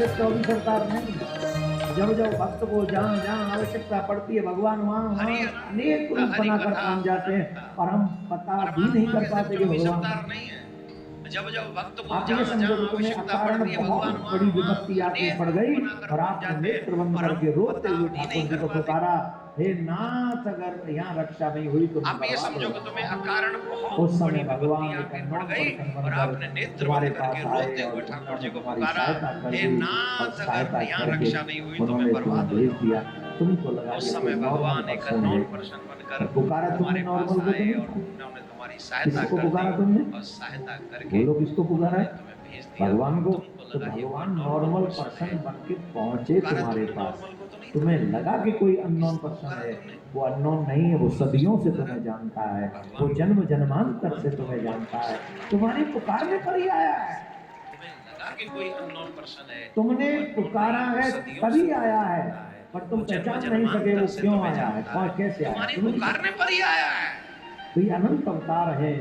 एक 24 अवतार नहीं। जब जब भक्त को जहाँ जहाँ आवश्यकता पड़ती है भगवान वहाँ वहाँ अनेक रूप बनाकर काम जाते हैं और हम पता भी नहीं कर पाते कि भगवान नहीं है। जब जब भक्त को आप ये समझो कि तुम्हें अकारण बहुत बड़ी विपत्ति आके पड़ गई और आपने नेत्र बंद करके रोते हुए ठाकुर जी को पुकारा, हे नाथ अगर यहाँ रक्षा नहीं हुई तो आप ये समझो कि तुम्हें अकारण बहुत उस समय भगवान एक अननोन पर्सन और आपने बनकर नेत्र तुम्हारे बंद पास करके आए रोते और हुए ठाकुर जी को तुम्हारी पुकारा, सहायता कर हे दी और नाथ सहायता अगर यहाँ करके रक्षा नहीं हुई तो मैं उन्होंने तुम्हें बर्बाद हो भेज जाऊंगा। दिया। तुमको लगा उस ये समय कोई नॉर्मल भगवान एक पर्सन है, अननोन पर्सन बनकर पुकारा तुमने तुम्हारे नॉर्मल पास को आए नहीं, और उन्होंने तुम्हारी सहायता किसको कर पुकारा दी तुमने? और सहायता करके बोलो किसको पुकारा? तुम्हें भेज दिया भगवान को। तुमको तो लगा ये भगवान कोई नॉर्मल पर्सन पर्सन है। बन के पहुंचे पुकारा तुम्हारे तुमने पास, नॉर्मल को तो नहीं तुम्हें था। लगा कि कोई अननोन पर्सन पुकारा है। तुमने? वो अननोन नहीं है, वो सदियों से तुम्हें जानता है, वो जन्म जन्मांतर से तुम्हें जानता है, तुम्हारी पुकारने पर ही आया है। तुम्हें लगा कि कोई अननोन पर्सन है, तुमने पुकारा है तभी आया है, पर तुम वो जन्म पहचान नहीं सके वो जन्मांतर से क्यों तुम्हें आया है, जानता है। कैसे आया। तुम्हारी तुमने पुकारने पर ही आया है। तो ये अनंत अवतार है।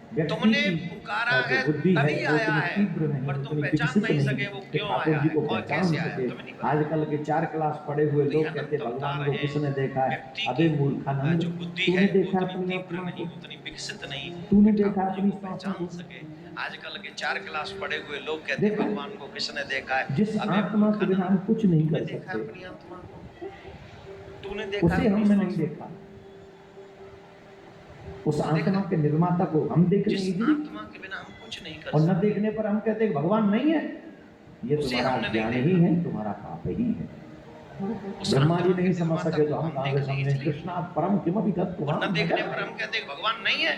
व्यक्ति तुमने की पुकारा जो है बुद्धि है तभी वो आया इतनी है, तीव्र नहीं, पर तुम इतनी पहचान विकसित नहीं नहीं सके वो कि क्यों ठाकुर आया जी है को और पहचान कैसे आया, सके। तुम्हें नहीं पता। आजकल के 4 क्लास पढ़े हुए तो लोग ये कहते अनंत भगवान अवतार को है। किसने देखा है? व्यक्ति अबे की मूर्खानंद, जो बुद्धि तूने है देखा वो अपनी उतनी आत्मा तीव्र नहीं, को? उतनी विकसित नहीं, तूने कि देखा ठाकुर अपनी जी को आत्मा पहचान को? सके। आजकल के 4 क्लास पढ़े हुए लोग कहते हैं देखो, भगवान को किसने देखा है? जिस अबे आत्मा के बिना हम कुछ नहीं तूने कर देखा सकते, अपनी आत्मा को? तूने देखा उसे हमने नहीं देखा। उस आत्मा के निर्माता को हम देखने जिस इजीली, आत्मा के बिना हम कुछ नहीं कर और न सकते, देखने पर हम कहते हैं भगवान नहीं है। ये उसे तुम्हारा हमने नहीं ज्ञान देखा। ही है, तुम्हारा पाप ही है। उस ब्रह्मा जी आत्मा नहीं के समझ निर्माता सके को तो हम हम कहाँ देख से नहीं समझे? इसलिए। कृष्णा परम किमपि और तत्त्वं न देखने पर हम कहते हैं भगवान नहीं है।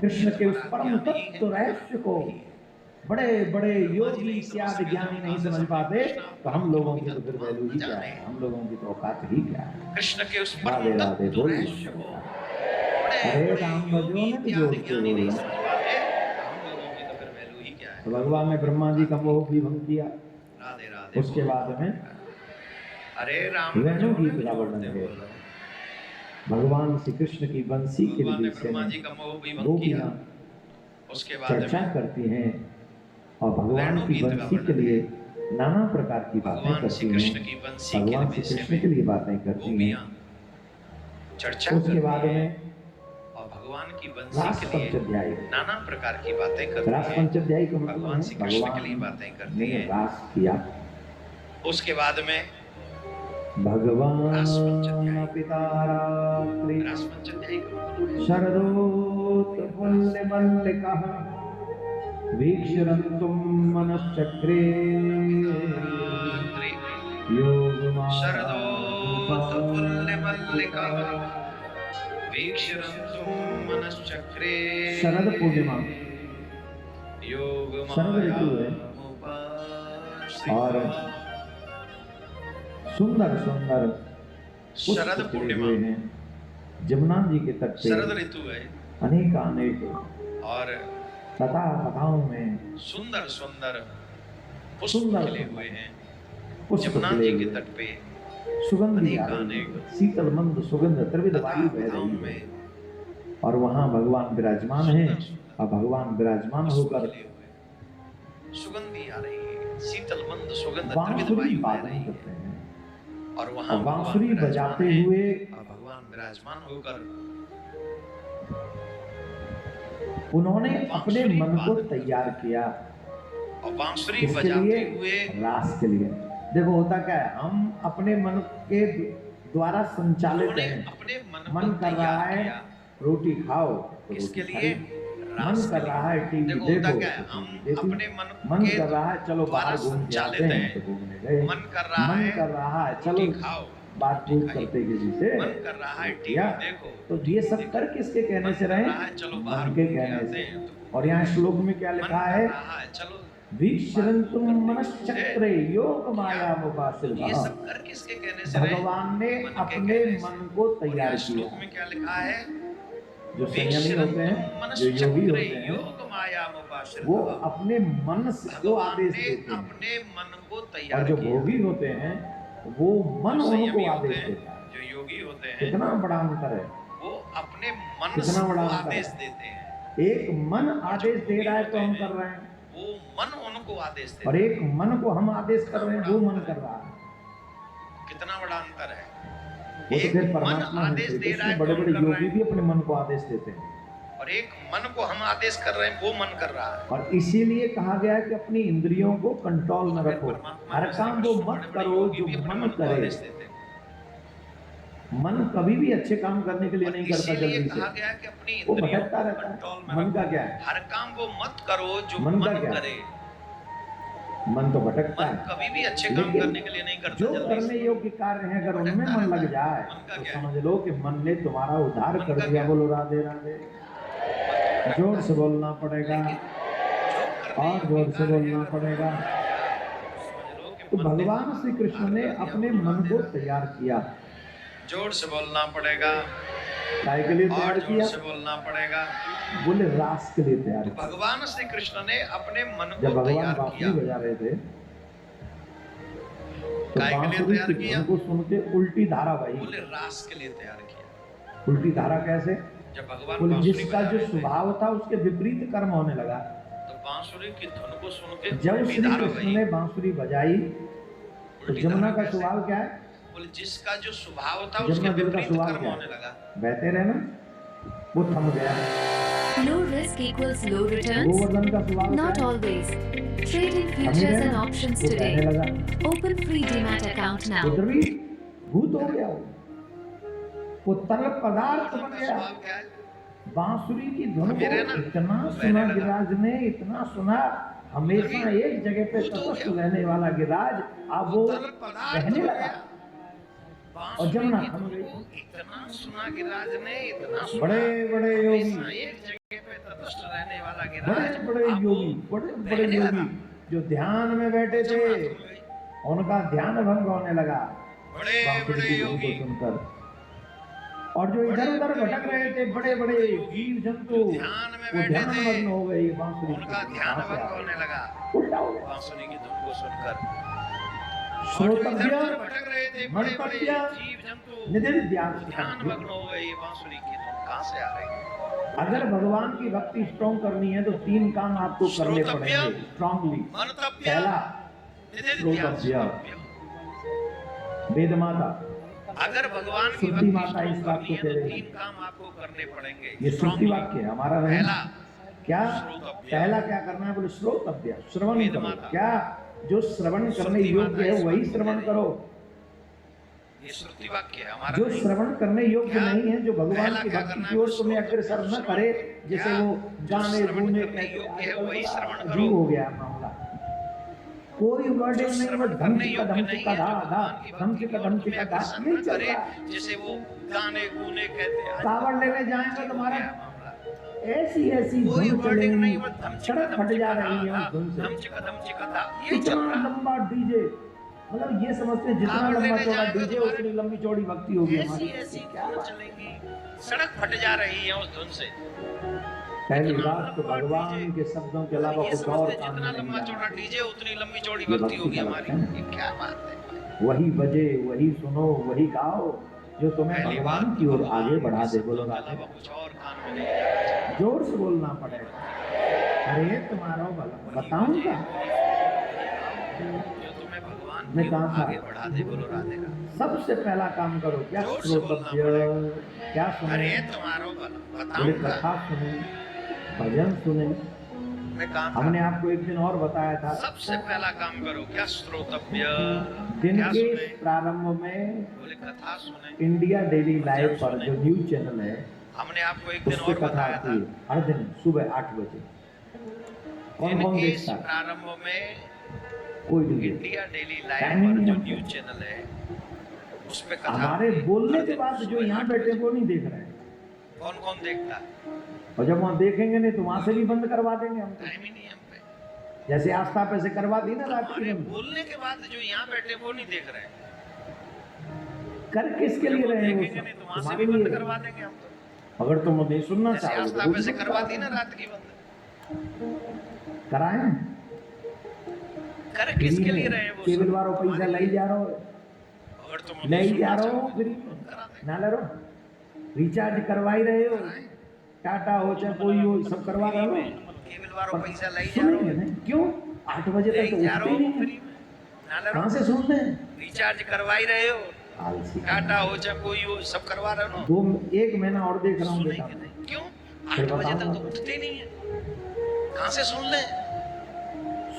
कृष्ण के उस परम हमारा ज्ञान ही तत्व है। रहस्य को बड़े बड़े योगी इत्यादि ज्ञानी नहीं समझ पाते, तो हम लोगों की तो फिर वैल्यू ही क्या है, हम लोगों की तो औकात ही क्या है। कृष्ण के उस राधे परम राधे तत्व बोल। रहस्य को अरे राम भजो ने तो जोड़ के ज्ञानी नहीं बोल। समझ पाते, हम लोगों की तो फिर वैल्यू ही क्या है। तो भगवान ने ब्रह्मा जी का मोह भी भंग किया। राधे राधे। उसके बाद में अरे राम वेणु गीत का वर्णन है। भगवान श्री कृष्ण की बंसी के भगवान ने विषय ब्रह्मा में जी का मोह भी भंग गोपियां किया। उसके बाद चर्चा में करती हैं और भगवान वेणु की गीत का बंसी के वर्णन लिए नाना प्रकार की बातें भगवान करती श्री कृष्ण हैं। की बंसी भगवान के श्री विषय कृष्ण के लिए बातें करती हैं। गोपियां चर्चा उसके बाद करती हैं में और भगवान की रास बंसी के लिए पंचाध्याय, नाना प्रकार की बातें करती रास हैं। पंचाध्याय का मतलब भगवान है श्री कृष्ण के लिए भगवान बातें करती ने हैं। रास किया। उसके बाद में भगवान रास पंचाध्याय। पिता रात्रि रास पंचाध्याय का मतलब है शरदोत्फुल्ल मल्लिकः वीक्षरन्तुं मनश्चक्रे शरदोत्फुल्लमल्लिकः वीक्षरन्तुं मनश्चक्रे। शरद पूर्णिमा, शरद ऋतु है और सुंदर सुंदर शरद पूर्णिमा हैं। जमुना जी के तट पे शरद ऋतु है अनेक और लता लताओं में सुंदर सुंदर पुष्प सुंदर खिले हुए हैं। पुष्प जमुना खिले जी हुए के तट पे सुगंध आ रही है, शीतल मंद सुगंध त्रिविध वायु बह लताओं रही है में और वहाँ भगवान विराजमान है और भगवान विराजमान होकर सुगंधी आ रही है, शीतल मंद सुगंध त्रिविध बांसुरी वायु बह वादन रही करते है हैं और वहाँ और बांसुरी बजाते हुए भगवान विराजमान होकर उन्होंने अपने मन को तैयार किया और बांसुरी किसके बजाते लिए? हुए रास के लिए। देखो होता क्या है, हम अपने मन के द्वारा संचालित उन्होंने हैं। अपने मन कर रहा है रोटी खाओ तो किसके रोटी लिए? खाओ। मन कर रहा है टीवी देखो देखो, होता क्या है, हम अपने मन कर रहा है चलो द्वारा बाहर घूम के आते हैं तो घूमने गए। मन कर रहा है चलो रोटी खाओ, बातचीत करते किसी से, मन कर रहा है टीवी या देखो, तो ये सब कर किसके कहने से रहे? चलो मन बाहर के घूम के कहने आते से। हैं तो और यहाँ श्लोक में क्या लिखा है? चलो वीक्षरन्तुं मनश्चक्रे योग माया ये मुपाश्रितः। सब कर किसके कहने से रहे? भगवान ने मन के अपने कहने से। मन को तैयार और श्लोक किया। में क्या लिखा है? जो संयमी होते हैं, जो योगी होते हैं, योग माया मुपाश्रितः। वो अपने मन को आदेश भगवान ने देते हैं अपने मन को और तैयार जो किया। भोगी होते हैं वो मन जो संयमी उनको होते आदेश हैं, देता है। जो योगी होते हैं, कितना बड़ा अंतर है, वो अपने मन कितना को बड़ा अंतर आदेश है। देते हैं। एक मन आदेश दे रहा है तो हम कर रहे हैं, वो मन उनको आदेश दे और रहा है। एक मन को हम आदेश कर रहे हैं, वो मन कर रहा है। कितना बड़ा अंतर है। वो तो एक फिर मन परमात्मा है, आदेश श्री दे रहा है, कृष्ण बड़े कौन बड़े कर रहा योगी है? भी अपने मन को आदेश देते हैं। और एक मन को हम आदेश कर रहे हैं, वो मन कर रहा है। और इसीलिए कहा गया है कि अपनी इंद्रियों को कंट्रोल में रखो, परमात्मा हर में काम श्री वो कृष्ण मत बड़े बड़े करो योगी जो भी अपने मन को करे। आदेश देते हैं। मन कभी भी अच्छे काम करने के लिए और नहीं करता इसीलिए जल्दी कहा से, गया कि अपनी वो इंद्रियों भटकता को रहता कंट्रोल है। में मन का रखो। क्या है? हर काम वो मत करो जो मन का मन क्या है? करे। मन तो भटकता मन है, कभी भी अच्छे काम लेकिन करने के लिए नहीं करता जो जल्दी करने से। योग्य कार्य है अगर उनमें मन लग जाए मन का तो क्या है? समझ लो कि मन ने तुम्हारा उद्धार मन कर का दिया। क्या? बोलो राधे राधे। जोर से बोलना पड़ेगा और जोर से बोलना पड़ेगा। तो भगवान श्री कृष्ण ने अपने मन को तैयार किया। जोर से बोलना पड़ेगा काय के लिए और तैयार जोर किया? से बोलना पड़ेगा। बोले रास के लिए तैयार तो किया। भगवान श्री कृष्ण ने अपने मन जब को भगवान तैयार बांसुरी किया। बजा रहे थे तो काय के लिए बांसुरी तैयार की किया? धुन को सुन के उल्टी धारा बही। बोले रास के लिए तैयार किया। उल्टी धारा कैसे? जब भगवान बोले बांसुरी जिसका बजा जो रहे थे, स्वभाव था उसके विपरीत कर्म होने लगा। तो बांसुरी की धुन को सुन के जब उल्टी श्री धारा कृष्ण बही। ने बांसुरी बजाई तो उल्टी जमुना धारा का कैसे? स्वभाव क्या है? बोले जिसका जो स्वभाव था जमुना उसके जल का विपरीत स्वभाव कर्म क्या होने है? लगा। बहते रहना, वो थम गया। Low risk equals low returns? Govardhan का स्वभाव Not क्या है? always. Trade in थम futures गया and ना, options वो बहने today. लगा। Open free Demat account now. उधर भी भूत हो गया, वो तरल पदार्थ गोवर्धन बन का गया। स्वभाव क्या है? बांसुरी की धुन को मेरे ना, इतना वो सुना बहने लगा। गिरिराज ने, इतना सुना, हमेशा एक जगह पे तटस्थ रहने वाला गिरिराज अब वो तरल पदार्थ बहने बन लगा। गया। और जमुना बांसुरी की थम धुन गई। को इतना सुना गिरिराज ने, इतना सुना। बड़े बड़े योगी, हमेशा एक जगह पे तटस्थ रहने वाला बड़े गिरिराज बड़े अब वो योगी, बड़े बड़े बहने लगा। योगी जो ध्यान में बैठे थे जमुना थम गई। उनका ध्यान भंग होने लगा बड़े बांसुरी बड़े की धुन योगी, को सुनकर। और जो इधर उधर भटक रहे थे बड़े बड़े जीव जंतु, ध्यान में वो बैठे ध्यान थे, मग्न हो गए बांसुरी की उनका धुन ध्यान कहाँ से भंग आ गई? होने लगा उल्टा हो गया। बांसुरी की धुन को सुनकर। और जो श्रोतव्य इधर-उधर भटक रहे थे बड़े बड़े मंतव्य जीव जंतु, निधिध्यान ध्यान मग्न हो गए। ये बांसुरी की धुन कहाँ से आ रही है? अगर भगवान की भक्ति स्ट्रॉन्ग करनी है तो 3 काम आपको करने श्रोतव्य, पड़ेंगे स्ट्रांगली। मंतव्य, पहला, निधिध्यान, श्रोतव्य। श्रोतव्य। वेद माता, अगर भगवान की श्रुति भक्ति माता इस स्ट्रॉन्ग बात करनी को है कह तो रही है। 3 काम आपको करने पड़ेंगे। ये श्रुति Strongly। वाक्य है हमारा नहीं। पहला, क्या? श्रोतव्य। पहला क्या करना है? बोले श्रोतव्य, श्रवण वेद करो। माता। क्या? जो श्रवण करने श्रुति योग्य माता है इस वही बात को श्रवण कह रही करो। ये श्रुति वाक्य है हमारा जो नहीं। श्रवण करने योग्य क्या? नहीं है, जो भगवान पहला की क्या भक्ति करना की है? ओर तुम्हें अग्रसर न करे, जैसे क्या? वो जो गाने श्रवण गूने करने योग्य है, कहते वही श्रवण करो। अजीब हो गया मामला। कोई वर्डिंग नहीं, श्रवण बस करने धमचिका योग्य नहीं धमचिका है, धा जो धा भगवान की धमचिका भक्ति की ओर धमचिका तुम्हें धा आकर्षण नहीं न चल करे, रहा है। जैसे वो गाने गूने कहते हैं। कावड़ लेने जाएंगे तुम्हारा क्या मामला? ऐसी ऐसी कोई धुन वर्डिंग चलेगी, नहीं, बस धमचिका सड़क फट जा रही है उस धुन से। धमचिका था, यही चल इतना रहा है। लंबा डीजे, मतलब ये समझते हैं जितना कावड़ लंबा लेने चौड़ा जाएंगे डीजे तुम्हारे- उतनी लंबी चौड़ी भक्ति होगी ऐसी हमारी। ऐसी क्या धुन बात? चलेंगी, सड़क फट जा रही है उस धुन से। पहली इतना बात तो लंबा भगवान डीजे। के शब्दों के अलावा ये कुछ और समझते काम जितना नहीं लंबा चौड़ा जानते। डीजे उतनी लंबी चौड़ी ये भक्ति होगी का हमारी। लक्षण है। ये क्या बात है? वही बजे, वही सुनो, वही गाओ जो तुम्हें पहली भगवान बात की ओर भगवान आगे के बढ़ा दे। शब्द बोलो के राधे। अलावा कुछ और कान में नहीं जाना चाहिए। जोर से बोलना पड़ेगा। अरे तुम्हारा भला बताऊं क्या? जो तुम्हें भगवान मैं की कहाँ ओर था? आगे बढ़ा दे। बोलो राधे का। सबसे पहला काम करो क्या? जोर से बोलना श्रोतव्य, क्या सुने? अरे तुम्हारो भला बोले बताऊंगा। कथा सुने, भजन सुने। मैं कहाँ था? हमने आपको एक दिन और बताया था, सबसे पहला काम करो क्या? श्रोतव्य। दिन क्या के सुने? प्रारंभ में बोले कथा सुने। इंडिया डेली लाइव पर जो न्यूज चैनल है हमने आपको एक दिन उस पे और कथा बताया आती था। है हर दिन सुबह 8 बजे। कौन कौन इनके देखता है? प्रारंभ में कोई नहीं देखता। इंडिया डेली टाइम लाइव पर नहीं जो है। न्यूज चैनल है उस पे कथा हमारे होती है। बोलने हर के दिन बाद जो सुबह यहाँ 8 बैठे बजे। वो नहीं देख रहे हैं, कौन कौन देखता है? और जब वहाँ देखेंगे नहीं तो वहां से भी बंद करवा देंगे हम। टाइम ही नहीं है हम पे। जैसे आस्था पे से करवा दी ना रात की हमारे बंद। बोलने के बाद जो यहाँ बैठे वो नहीं देख रहे हैं। कर किसके लिए जब वो रहे हैं वो देखेंगे सब? नहीं तो वहां से तुम्हारे भी बंद लिए। करवा देंगे हम तो। अगर तुम नहीं सुनना जैसे चाहोगे आस्था तो पे से भी करवा बंद दी ना करा रात की बंद। कराएं। कर किसके लिए रहे हैं वो केवल सब? वारो पैसा ले जा रहा हो, अगर तुम ले नहीं जा सुनना रहा हो चाहोगे फ्री तो बंद करा देंगे। ना ले रहो। रिचार्ज करवा ही रहे हो, टाटा हो चाहे कोई हो सब करवा रहे हो। केबल वालों पर पैसा लाई जा सुनेंगे रहे नहीं, क्यों 8 बजे तक तो जा उठते ही रहे हो नहीं फ्री है। में ना कहाँ से सुनते हैं? रिचार्ज करवा ही रहे हो आलसी। टाटा हो चाहे कोई हो सब करवा रहे हो ना 1 महीना और देख रहा हूँ बेटा। सुनेंगे नहीं क्यों फिर 8 बजे बताऊंगा। तक तो उठते नहीं है कहाँ से सुन ले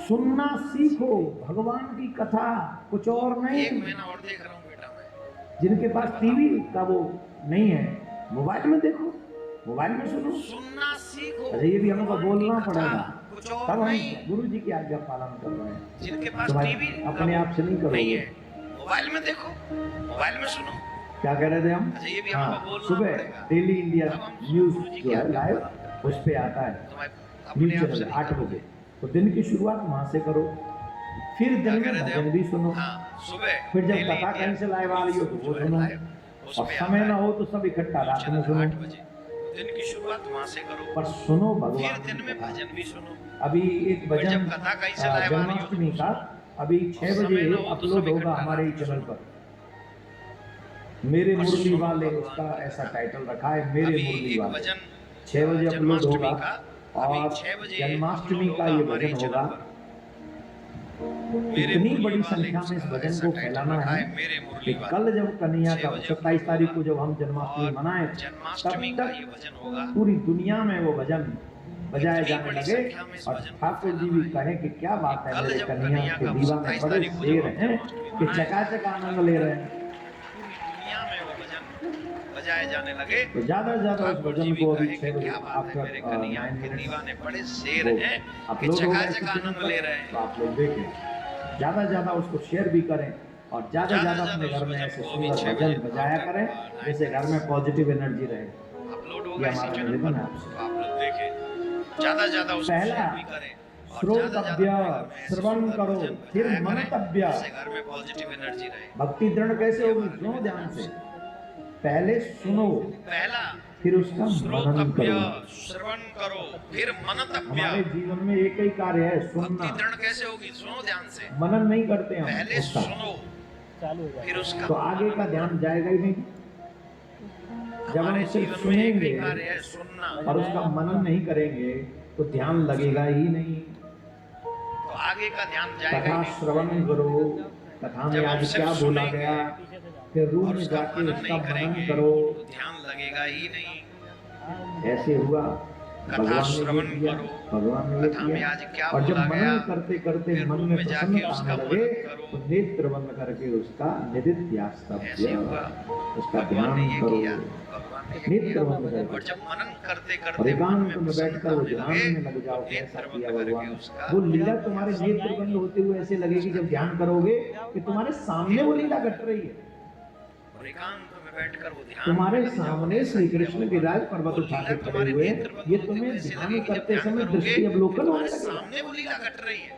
सुनना सीखो भगवान की कथा, कुछ और 1 नहीं। महीना और देख रहा हूँ बेटा मैं जिनके पास टीवी का वो नहीं है, मोबाइल में देखो, मोबाइल में सुनो। सुनना सीखो अरे ये भी हमको बोलना कथा, पड़ेगा, कुछ और तब हम नहीं गुरु जी की आज्ञा पालन कर रहे हैं। जिनके पास तुम्हारे टीवी अपने आप से नहीं करोगे। है मोबाइल में देखो मोबाइल में सुनो क्या कह रहे थे हम? अच्छा ये भी हाँ, हमको बोलना सुबह पड़ेगा। डेली इंडिया अब हम न्यूज गुरु जी की जो है आज्ञा लाइव पालन उस पे आता है, तुम्हारे न्यूज अपने आप से चैनल नहीं 8 करोगे। बजे। तो दिन की शुरुआत वहां से करो, फिर क्या दिन कह में रहे थे भजन हम? भी सुनो, हाँ, सुबह फिर जब डेली कथा इंडिया कहीं से लाइव आ रही हो तो वो जो है सुनो, लाइव, उस और पे समय आता ना है। हो तो सब इकट्ठा रात में चैनल सुनो। 8 बजे दिन की शुरुआत वहां से करो पर सुनो फिर भगवान दिन की में कथा। भजन भी सुनो अभी एक फिर भजन जब कथा कहीं से लाइव आ रही हो जन्माष्टमी तो का अभी 6 समय बजे ना हो तो अपलोड सब होगा इकट्ठा हमारे ही रात में चैनल सुनो। पर। मेरे और मुरली सुनो वाले, भगवान उसका की ऐसा कथा। टाइटल रखा है, मेरे अभी मुरली एक वाले। भजन 6 बजे अपलोड जन्माष्टमी होगा का अभी और 6 बजे जन्माष्टमी अपलोड का होगा ये हमारे भजन चैनल होगा। पर। मेरे इतनी मुरली बड़ी वाले संख्या में इस उसका भजन ऐसा को टाइटल फैलाना रखा है मेरे कि मुरली वाले। कल जब कन्हैया 6 का बजे 27 अपलोड तारीख को होगा। जब हम जन्माष्टमी और मनाएं, जन्माष्टमी तब का तक ये भजन होगा पूरी दुनिया में वो भजन बजाए इतनी जाने बड़ी लगे संख्या में इस और भजन को ठाकुर जी फैलाना भी है। कहें कि क्या बात है, कल मेरे जब कन्हैया कन्हैया के का दीवाने 27 बड़े तारीख को शेर जब हम हैं जन्माष्टमी कि मनाएं, चकाचक आनंद ले रहे हैं। पूरी दुनिया में वो भजन बजाए जाने लगे तो ज्यादा से ज्यादा उस ठाकुर जी भजन भी को अभी कहे 6 कि बजे क्या बात है मेरे आफ्टर कन्हैया 9 के मिनट्स दीवाने बड़े शेर वो हैं कि अपलोड होगा इस चकाचक चैनल आनंद पर, ले रहे तो हैं आप लोग देखें, ज्यादा से ज्यादा उसको शेयर भी करें और ज्यादा से ज्यादा ज्यादा अपने उस घर में भजन ऐसे को अभी सुंदर 6 भजन बजे बजाया करें जिससे घर में पॉजिटिव एनर्जी रहे। अपलोड ये होगा इसी हमारा चैनल निवेदन पर है आपसे। तो आप लोग देखें ज्यादा ज्यादा उसको पहला, शेयर भी करें और श्रोतव्य, ज्यादा घर में ऐसे श्रवण सुंदर करो, भजन फिर बजाया करें, मनतव्य। जिससे घर में पॉजिटिव एनर्जी रहे। भक्ति दृढ़ कैसे होगी? सुनो ध्यान से, पहले सुनो पहला फिर उसका मनन श्रोतव्य करो। श्रवण करो फिर मनतव्य। हमारे जीवन में एक ही कार्य है, भक्ति सुनना। दृढ़ कैसे होगी? सुनो ध्यान से, मनन नहीं करते हम पहले उसका, सुनो फिर उसका तो आगे का ध्यान जाएगा ही नहीं। जब हमारे हम सिर्फ जीवन में एक ही सुनेंगे कार्य है सुनना, और उसका मनन नहीं करेंगे तो ध्यान लगेगा ही नहीं। तो आगे का ध्यान जाएगा कथा ही नहीं। श्रवण करो, कथा में जब हम आज सिर्फ क्या बोला सुनेंगे गया, फिर रूम और में उसका जाके मनन उसका नहीं मनन करेंगे करो। तो ध्यान लगेगा ही नहीं। ऐसे हुआ, कथा भगवान ने श्रवण ये किया, करो, भगवान ने ये कथा में किया। आज क्या और जब बोला मनन गया, करते करते फिर मन रूम में में जाके प्रसन्नता उसका आने लगे मनन करो। तो नेत्र बंद करके उसका ऐसे निदिध्यास्तव्य, हुआ उसका भगवान ने ध्यान ये करो। किया, भगवान ने ये नेत्र किया। बंद और करके जब मनन करते और करते मन एकांत में में बैठकर वो प्रसन्नता आने ध्यान लगे में लग जाओ। तो कैसा नेत्र किया बंद करके भगवान, उसका वो लीला तुम्हारे नेत्र बंद होते हुए ऐसे लगेगी जब ध्यान करोगे कि तुम्हारे सामने वो लीला घट रही है। और एकांत में बैठकर वो ध्यान तुम्हारे में लग जाओ। सामने श्री कृष्ण विराज पर्वत उठा के खड़े हुए, ये तुम्हें ध्यान करते समय दृष्टि अवलोकन होने लगेगा। सामने वो लीला घट रही है।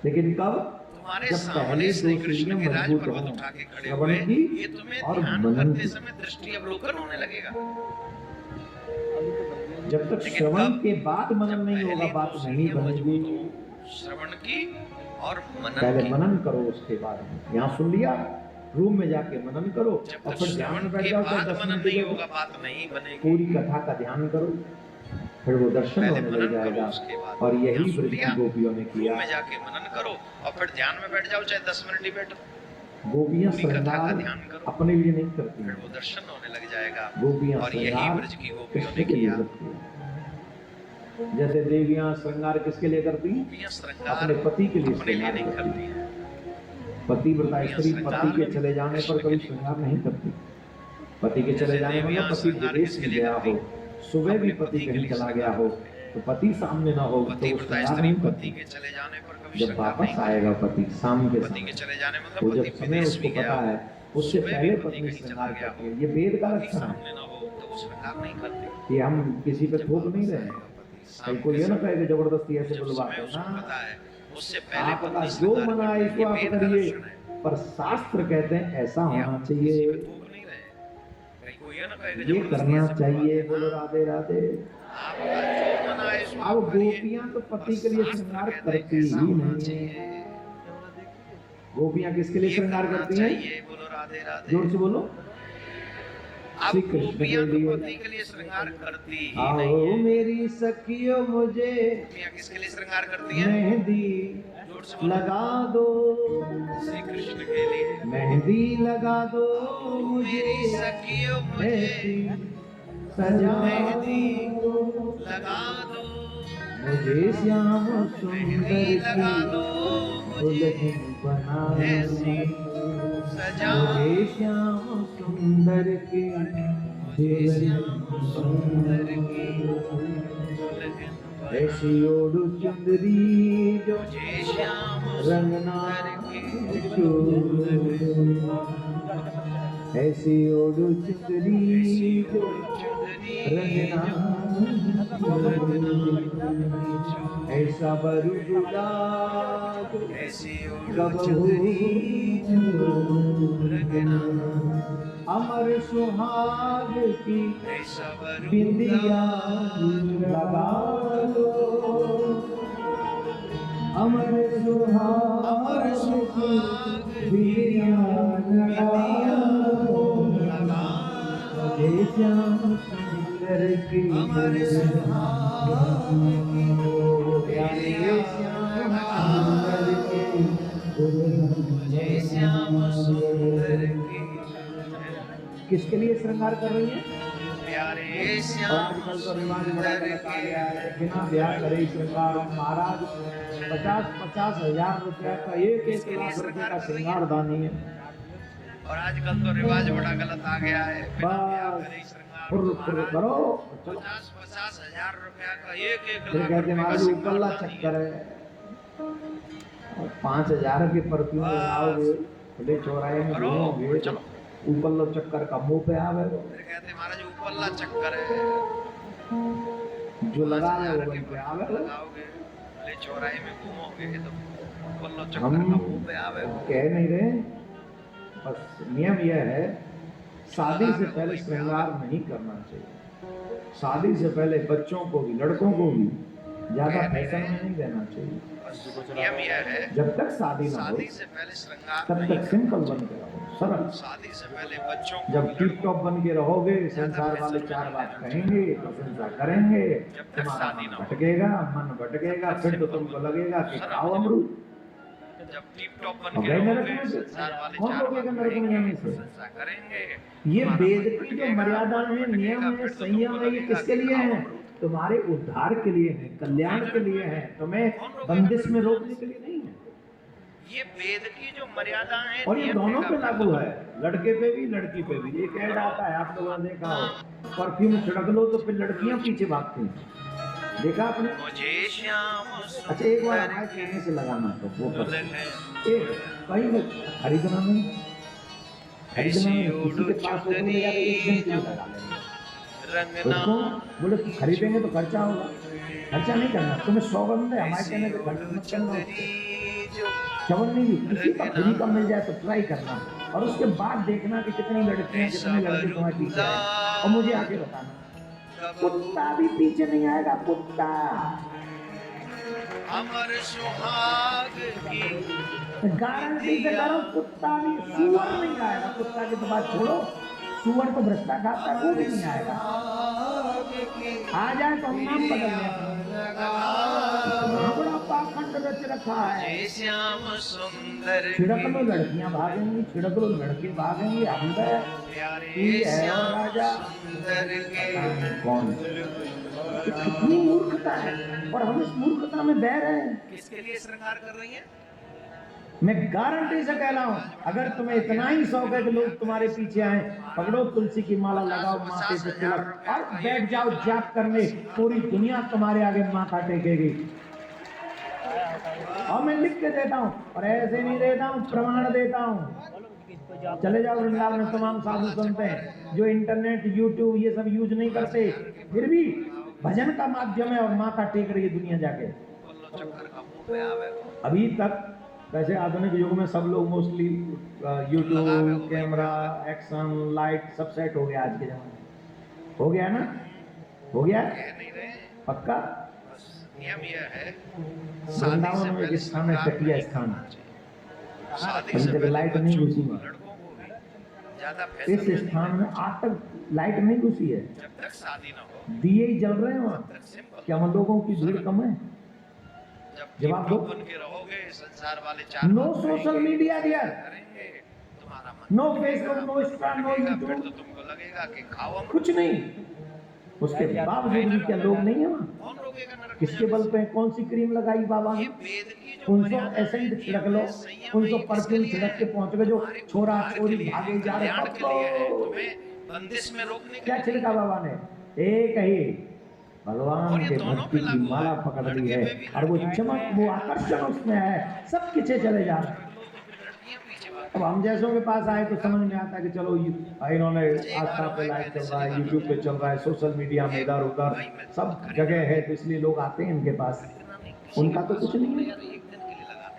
लेकिन कब? तुम्हारे जब सामने पहले श्री दो कृष्ण सीढ़ियां विराज मजबूत पर्वत हों, उठा के खड़े श्रवण हुए, की ये तुम्हें और ध्यान मनन करते की। समय दृष्टि अवलोकन होने लगेगा। जब तक लेकिन श्रवण कब? के बाद मनन नहीं पहले होगा, तो बात नहीं सीढ़ियां बनेगी। मजबूत हों, श्रवण की और मनन पहले की। मनन करो, उसके बाद यहाँ सुन लिया, रूम में जाके मनन करो जब और तक फिर ध्यान श्रवण में बैठ के जाओ। बाद 10 मनन मिनट नहीं के लिए होगा, बात नहीं बनेगी। पूरी कथा का ध्यान करो, फिर वो दर्शन पहले होने मनन लग करो, जाएगा। उसके बाद और यही ध्यान सुन ब्रज लिया, की गोपियों ने रूम किया। में जाके मनन करो और फिर ध्यान में बैठ जाओ, चाहे 10 मिनट ही बैठो। गोपियां पूरी कथा का श्रृंगार ध्यान करो, अपने लिए नहीं करती फिर हैं, वो दर्शन होने लग जाएगा। गोपियां और यही श्रृंगार ब्रज की गोपियों कृष्ण ने के लिए किया। करती हैं। जैसे देवियां श्रृंगार किसके लिए करती हैं? गोपियां श्रृंगार अपने पति के लिए अपने लिए श्रृंगार नहीं करती करती हैं। हैं। पतिव्रता स्त्री श्रृंगार पति के चले जाने पर कृष्ण कभी के लिए। श्रृंगार नहीं करती। पति के चले जैसे जाने देवियां मतलब पति श्रृंगार विदेश किसके में लिए गया करती? हो, सुबह भी अपने पति के कहीं लिए चला गया श्रृंगार हो करती हैं। तो पति सामने ना हो तो वो पतिव्रता श्रृंगार स्त्री नहीं पति करती। के चले जाने पर कभी जब श्रृंगार वापस नहीं आएगा पति शाम के करती। पति समय, के चले जाने वो मतलब जब पति समय विदेश उसको भी गया पता हो, है उससे सुबह पहले भी पति पत्नी कहीं चला श्रृंगार गया करती हो, है। ये वेद का पति लक्षण है सामने ना हो तो वो श्रृंगार नहीं करती। कि हम किसी पे जब थोप नहीं वापस रहे आएगा हैं। पति, कहीं शाम को के ये ना समय कहे कि जबरदस्ती ऐसे जब बुलवाते समय हैं उसको ना। पता है, उससे पहले आपका पत्नी जो श्रृंगार मना करती है। इसको ये आप वेद का करिए, लक्षण है। पर शास्त्र कहते हैं ऐसा ये होना हम किसी चाहिए, पे थोप नहीं रहे। कहीं को ये ना कहे कि ये जबरदस्ती करना ऐसे चाहिए। बुलवाते बोलो हैं। राधे राधे। आपका जो मना है इसको अब आप करिए। गोपियां तो और पति के लिए शास्त्र श्रृंगार कहते हैं करती ऐसा ही होना नहीं है। चाहिए। गोपियां किसके लिए ये श्रृंगार करना करती हैं? चाहिए। बोलो राधे राधे। जोर से बोलो। अब श्री कृष्ण गोपियां के तो लिए पति के लिए श्रृंगार करती ही आओ नहीं है। मेरी सखियों मुझे गोपियां किसके लिए श्रृंगार करती है? मेहंदी जोर से बोलो। लगा दो, श्री कृष्ण के लिए। मेहंदी लगा दो मुझे, मेरी सखियों मुझे ऐसी सजा मेहंदी दो, लगा दो, मुझे श्याम सुंदर मेहंदी लगा की दो, दुल्हन बना ऐसी सजा, मुझे श्याम सुंदर की दुल्हन सुंदर की ऐसी ओढ़ चुंदरी जो मुझे श्याम रंगना सुंदर की चूर, ऐसी ओढ़ चुंदरी जो रंगना चूर, ऐसा बरुगुला जो ऐसी कबहू रंगना, अमर सुहाग की ऐसा बिंदिया लगा दो, अमर सुहाग की बिंदिया लगा दो, मुझे श्याम सुंदर की अमर सुहाग प्यारे श्याम सुंदर की मुझे श्याम सुंदर की किसके लिए श्रृंगार कर रही है? प्यारे और श्याम आजकल तो रिवाज बड़ा गलत आ गया है, बिना ब्याह करे श्रृंगार। महाराज 50-50 हजार रुपया का एक लाख रुपए का श्रृंगार दानी है। और आजकल तो रिवाज बड़ा गलत आ गया है, बिना ब्याह करे श्रृंगार। फुर करो, 50-50 हजार रुपया का एक फिर लाख कहते रुपए का महाराज श्रृंगार उपल्ला दानी है। चक्कर है, और 5000 के परफ्यूम लगाओगे, खुले चौराहे में करो, घूमोगे, चलो। उपल्ला चक्कर का मुंह पे आवे, फिर कहते महाराज उपल्ला चक्कर है, जो लगा रहे 5000 हो के वहीं पे परफ्यूम आवे। लगाओगे, खुले चौराहे में घूमोगे तो उपल्ला चक्कर हम का मुंह पे आवे। कह नहीं रहे, बस नियम यह है, शादी से पहले श्रृंगार नहीं करना चाहिए। शादी से पहले बच्चों को भी, लड़कों को भी ज्यादा फैशन में नहीं रहना चाहिए। नियम यह है, जब तक शादी ना हो शादी से पहले श्रृंगार तब नहीं तक सिंपल बन के रहो, सरल। शादी से पहले बच्चों को जब भी टिप टॉप बन के रहोगे, संसार वाले 4 बात कहेंगे, प्रशंसा करेंगे, तुम्हारा मन भटकेगा, फिर तो तुमको लगेगा कि खाओ अमरूद। जब टिप टॉप बन और के गए नरक रहोगे, में से। संसार वाले कौन 4 रोकेगा बात नरक में कहेंगे, जाने से? प्रशंसा करेंगे। ये तुम्हारा वेद मन की जो भटकेगा, मर्यादा है, भटकेगा, नियम है, फिर तो संयम तुमको है, ये लगेगा किसके कि लिए खाओ है? अमरूद। तुम्हारे उद्धार के लिए है, कल्याण के लिए है, तुम्हें बंदिश में रोकने के लिए नहीं है। ये वेद की जो मर्यादा है, और ये नियम दोनों का पे पालन लागू है, लड़के पे भी लड़की पे भी। एक ऐड आता है, आप लोगों ने देखा हो, परफ्यूम छिड़क लो तो फिर लड़कियां पीछे भागती हैं, देखा आपने? मुझे श्याम अच्छा, एक बार हमारे कहने से लगाना तो वो कर, एक कहीं भी खरीदना नहीं, किसी के पास हो तो ले जाके एक दिन के लिए लगा लेंगे उसको। बोले कि खरीदेंगे तो खर्चा होगा, खर्चा नहीं करना, तुम्हें सौगंध है, हमारे कहने से खर्च मत करना। चवन नहीं भी, किसी का फ्री का मिल जाए तो ट्राई करना, और उसके बाद देखना कि कितनी लड़कियां कितने लड़के तुम्हारे पीछे आए, और मुझे आके बताना। कुत्ता भी पीछे नहीं आएगा, कुत्ता। अमर सुहाग की गारंटी से करो, कुत्ता भी, सुअर नहीं आएगा। कुत्ता की तो बात छोड़ो, सुअर तो भ्रष्टा खाता है, वो भी नहीं आएगा। आ जाए तो हम नाम बदल लें। इतना बड़ा पाखंड रच रखा है। श्याम सुंदर छिड़क लो लड़कियां भागेंगी, छिड़क लो लड़के भागेंगे, हम प्यारे है और राजा सुंदर के कौन? कितनी मूर्खता है, और हम इस मूर्खता में बह रहे हैं। किसके लिए श्रृंगार कर रही है? मैं गारंटी से कह रहा हूं, अगर तुम्हें इतना ही शौक है कि लोग तुम्हारे पीछे आए, पकड़ो तुलसी की माला, लगाओ माथे पे तिलक और बैठ जाओ जाप करने, पूरी दुनिया तुम्हारे आगे माथा टेकेगी। और मैं लिख के देता हूं, और ऐसे नहीं देता हूं, प्रमाण देता हूं। चले जाओ वृंदावन में, तमाम साधु सुनते हैं जो इंटरनेट यूट्यूब ये सब यूज नहीं करते, फिर भी भजन का माध्यम है और माथा टेक रही है दुनिया जाके। अभी तक वैसे आधुनिक युग में सब लोग mostly YouTube, camera, action, light सब सेट हो गया। आज के जमाने हो गया ना, हो गया पक्का। नियम यह है, वृंदावन में एक स्थान है, तकिया स्थान, शादी अभी से तक पहले लाइट नहीं घुसी बच्चों को, वहाँ। लड़कों को भी ज्यादा इस फैशन स्थान में आज तक लाइट नहीं घुसी है, जब तक शादी ना हो दिए ही जल रहे हैं वहाँ। तब सिंपल। क्या वहाँ लोगों की भीड़ कम है? जब जवाब दो। बन के रहोगे संसार वाले चार नो बात सोशल करेंगे, मीडिया डियर, करेंगे, तुम्हारा मन no Facebook, no insta, no फिर यूट्यूब, तो तुमको लगेगा कि खाओ अमृत। कुछ नहीं। उसके बावजूद भी क्या लोग नहीं है वहाँ? कौन रोकेगा नरक में किसके जाने बल से? पे कौन सी क्रीम लगाई बाबा ये ने? वेद की जो 500 मर्यादा एसेंट है, छिड़क लो, संयम 500 है, किसके परफ्यूम लिए छिड़क के है? पहुंच गए जो तुम्हारे छोरा उद्धार के छोरी लिए है, भागे जा रहे कल्याण के लिए है, हैं। तुम्हें बंदिश में रोकने के क्या लिए छिड़का बाबा ने? एक ही भगवान और ये के दोनों भक्ति पे की लागू माला है। पकड़ ली लड़के है पे भी, और वो लड़की पे चमक, भी। वो आकर्षण उसमें है, सब पीछे चले जा रहे हैं। लड़कियां पीछे भाग अब हम जैसों के पास आए तो समझ में आता है कि चलो इन्होंने आस्था पे लाइव चल रहा है, यूट्यूब पे चल रहा है, सोशल मीडिया में इधर उधर सब जगह है, तो इसलिए लोग आते हैं इनके पास। खरीदना नहीं, किसी उनका के तो पास कुछ नहीं है। यार एक दिन के लिए लगा है।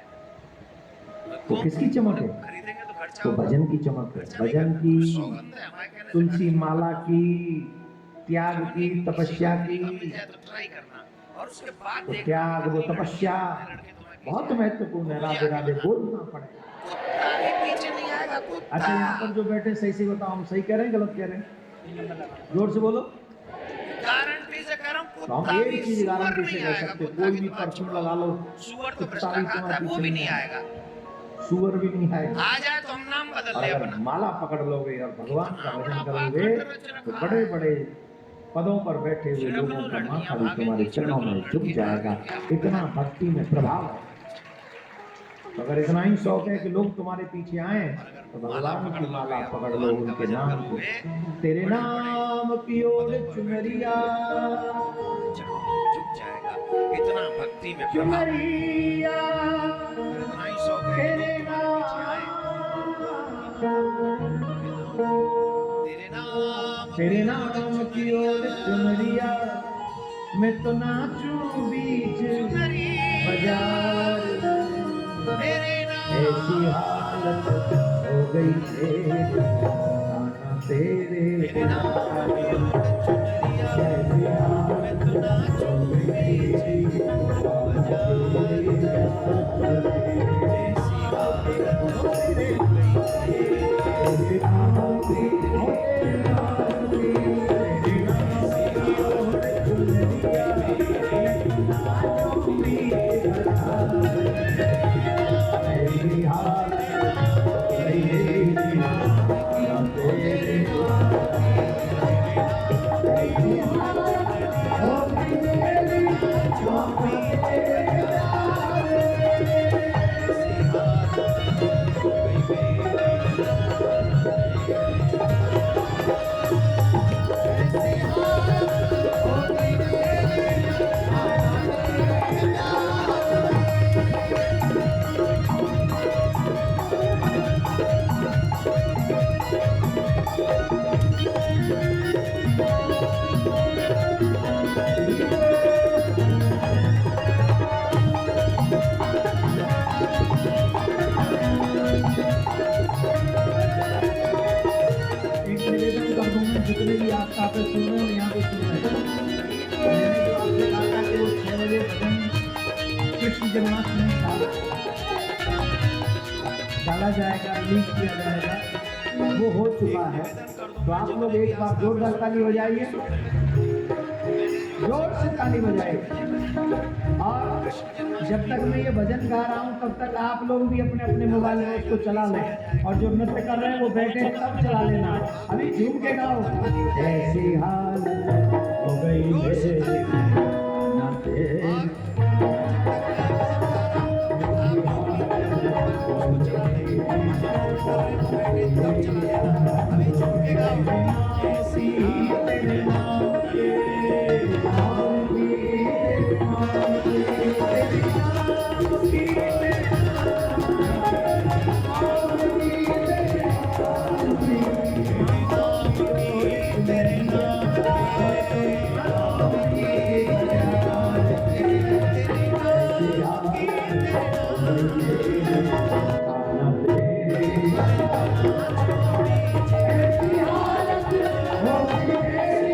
तो किसकी चमक है? खरीदेंगे तो खर्चा तो होगा। भजन की चमक है, खर्चा नहीं भजन करना, की, सौगंध है, हमारे कहने से तुलसी खर्चा माला की, त्याग नहीं। की, किसी को तपस्या की। मौका मिल जाए तो ट्राई करना और उसके बाद वो देखना त्याग, कि वो लड़के तपस्या तुम्हें बहुत पीछे महत्वपूर्ण है। राधे राधे बोलना पड़ेगा। कुत्ता भी पीछे नहीं आएगा, कुत्ता। अच्छा, यहाँ पर जो बैठे सही से बताओ, हम सही कह रहे हैं गलत कह रहे हैं? जोर से बोलो। गारंटी से कह रहा हूँ, तो हम कुत्ता एक भी चीज सुअर गारंटी नहीं से कह आएगा, सकते, कुत्ता कोई की भी तो बात परफ्यूम छोड़ो। लगा लो, सुअर तो कुत्ता भ्रष्टा भी खाता है, तुम्हारे वो भी पीछे नहीं नहीं आएगा। सुअर भी नहीं आएगा। आ जाए तो हम नाम बदल और ले अगर अपना। माला पकड़ लोगे और भगवान का भजन बड़ा करोगे पाखंड रच रखा तो है। बड़े बड़े पदों पर बैठे हुए छिड़क लो लोगों का लड़कियां माथा भी भागेंगी, तुम्हारे छिड़क चरणों लो में झुक लड़के जाएगा। भागेंगे, इतना भक्ति में प्रभाव है। तो अगर इतना ही शौक है कि लोग तुम्हारे पीछे आए तो भगवान की माला पकड़ लो, उनके नाम की। तेरे नाम की ओर चुनरिया, झुक जाएगा। इतना भक्ति में प्रभाव है। चुनरिया इतना ही शौक है कि तेरे लोग तुम्हारे पीछे आए। तेरे नाम की ओर चुनरिया, मैं तो नाचूं बीच बाजार। ऐसी हालत हो गई है गाना तेरे नाम। ऐसी हालत हो गई है जितने भी आप पे सुन रहे हैं यहाँ पे सुन रहे हैं, मैंने जो आपसे कहा था कि वो 6 बजे भजन कृष्ण जन्माष्टमी का डाला जाएगा, रिलीज किया जाएगा, वो हो चुका है। तो आप लोग एक बार जोरदार ताली बजाइए, जोर से ताली बजाइए। और जब तक मैं ये भजन गा रहा हूँ तब तक आप लोग भी अपने अपने मोबाइल में उसको चला लें, और जो नृत्य कर रहे हैं वो बैठे तब चला लेना। अभी झूम के गाओ। ऐसी हालत हो गई है ना तेरी, ऐसी तेरे नाम के, नाम की, तेरे नाम की, तेरे नाम की, तेरे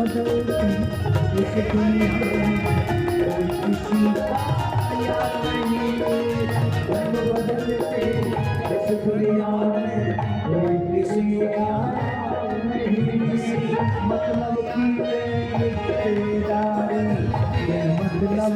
बदलती इस दुनिया में कोई किसी का याद नहीं। रंग बदलते इस दुनिया में कोई किसी का याद नहीं। मतलब की बेदारी ये मतलब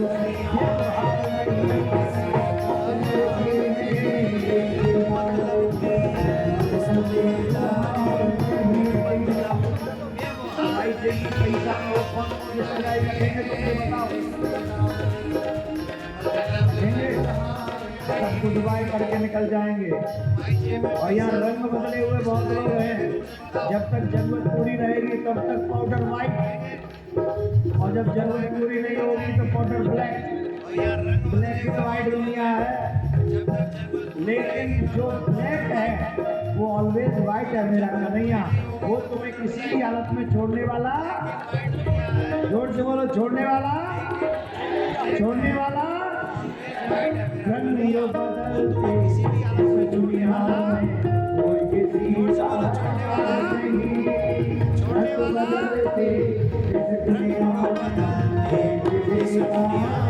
सबको दुबाई करके निकल जाएंगे। और यहाँ रंग बदले हुए बहुत लोग हैं। जब तक जरूरत पूरी रहेगी तब तक पाउडर व्हाइट, और जब जरूरत पूरी नहीं होगी तो powder black. Black and white दुनिया है, लेकिन जो ब्लैक है वो ऑलवेज व्हाइट है। मेरा कन्हैया वो तुम्हें किसी भी हालत में छोड़ने वाला, जोर से बोलो, छोड़ने वाला, छोड़ने वाला। रंग जो बदलते इस दुनिया में कोई किसी का नहीं। रंग बदलते इस दुनिया में कोई किसी का नहीं।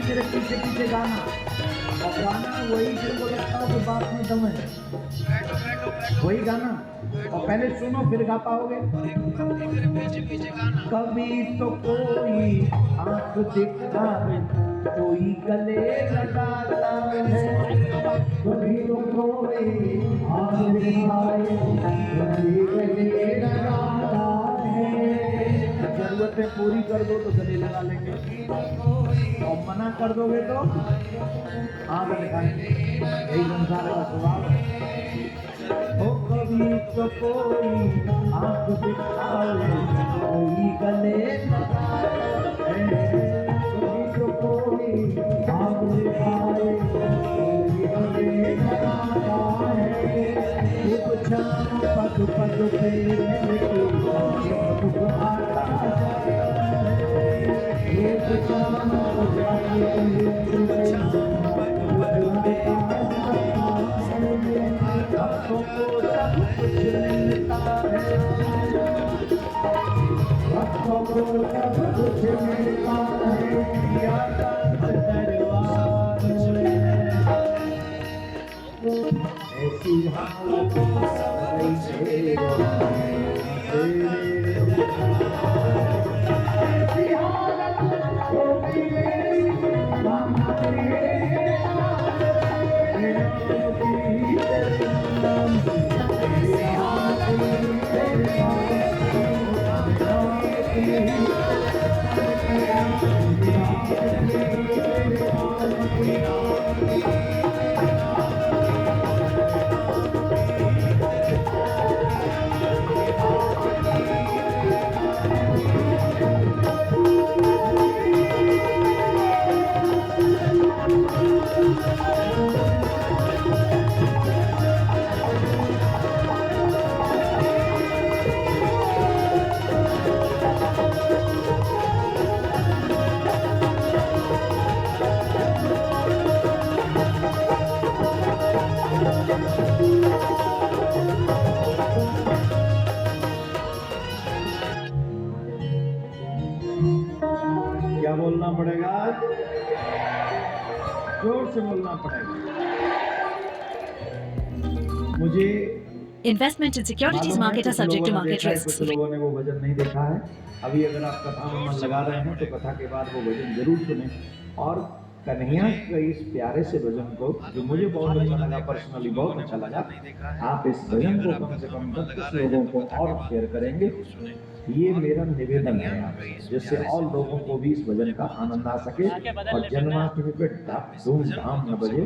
मतलब पीछे पीछे गाना, और गाना वही जिनको लगता हो कि बात में दम है, वही गाना। और पहले सुनो फिर गा पाओगे। कभी तो कोई आंख दिखता है, कोई गले लगाता है। कभी तो कोई आंख दिखाए, कोई गले लगाता है। जरूरतें पूरी कर दो तो गले लगा लेंगे, और मना कर दोगे तो आग दिखाएंगे। यही संसार का स्वभाव है। ओ कभी तो कोई आंख दिखाए, कोई गले लगाए। कभी तो कोई आंख दिखाए, कोई गले लगाता है। एक क्षण पग पग पे मिलके दुख आता है। एक क्षण भक्तों को सब कुछ मिलता है, भक्तों को सब कुछ मिलता है। दरबार ऐसी हालत पड़ेगा, जोर से बोलना पड़ेगा। मुझे Investment in securities मालूम है market are कुछ subject to लोगों ने market देखा है, risks. कुछ लोगों ने वो भजन नहीं देखा है। अभी अगर आप कथा में मन लगा रहे हैं तो कथा के बाद वो भजन जरूर सुने। और कन्हैया के इस प्यारे से भजन को, जो मुझे बहुत अच्छा लगा, पर्सनली बहुत अच्छा लगा, आप इस भजन को कम से कम 10 लोगों को और शेयर करेंगे, ये मेरा निवेदन है आपसे, जिससे और लोगों को भी इस भजन का आनंद आ सके। और जन्माष्टमी पे धूमधाम न बजे,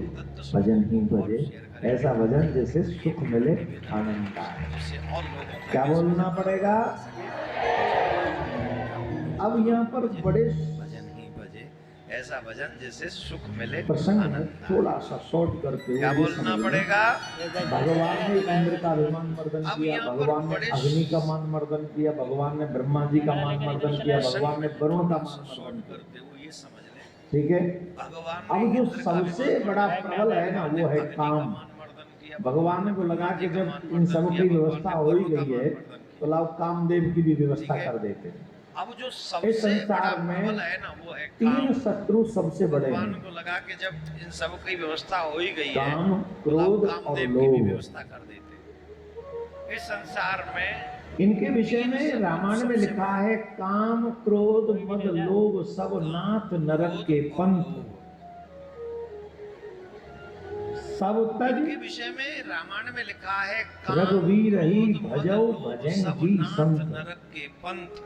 भजन ही बजे, ऐसा भजन जिससे सुख मिले, आनंद आए। क्या बोलना पड़ेगा? अब यहाँ पर बड़े भजन ही बजे, ऐसा भजन जिससे सुख मिले, प्रसंग है, आनंद आए। थोड़ा सा शॉर्ट करके क्या वो भी बोलना समझ लें। पड़ेगा? भगवान ने इंद्र का अभिमान मर्दन अब किया, यहाँ पर भगवान ने बड़े अग्नि का मान मर्दन किया, भगवान ने ब्रह्मा जी का मान मर्दन किया, भगवान ने वरुण का मान मर्दन शॉर्ट किया। करते हुए ये समझ लें, ठीक है। भगवान अब ने जो इंद्र का सबसे अभिमान बड़ा मर्दन प्रबल किया, है ना, भगवान वो ने है अग्नि का काम। मान मर्दन किया, भगवान को लगा कि ब्रह्मा जी का जब मान इन मर्दन सब किया, की भगवान व्यवस्था ने हो ही वरुण का गई है, मान मर्दन तो लाओ कामदेव की भी व्यवस्था ठीक है। कर देते हैं। अब जो इस सबसे बड़ा संसार प्रबल में है ना, वो है 3 काम। शत्रु सबसे बड़े भगवान हैं, को लगा कि जब इन सब की व्यवस्था हो ही गई है, काम, तो आप क्रोध और कामदेव की भी लोभ। व्यवस्था कर देते। इस संसार में इनके विषय में रामायण में लिखा है, काम, क्रोध, मद, लोभ सब नाथ नरक के पंथ, सब तज इनके विषय में रामायण में लिखा है, काम, रघुवीर ही क्रोध, मद, भजौ लोभ भजन सब जी नाथ संत। नरक के पंथ।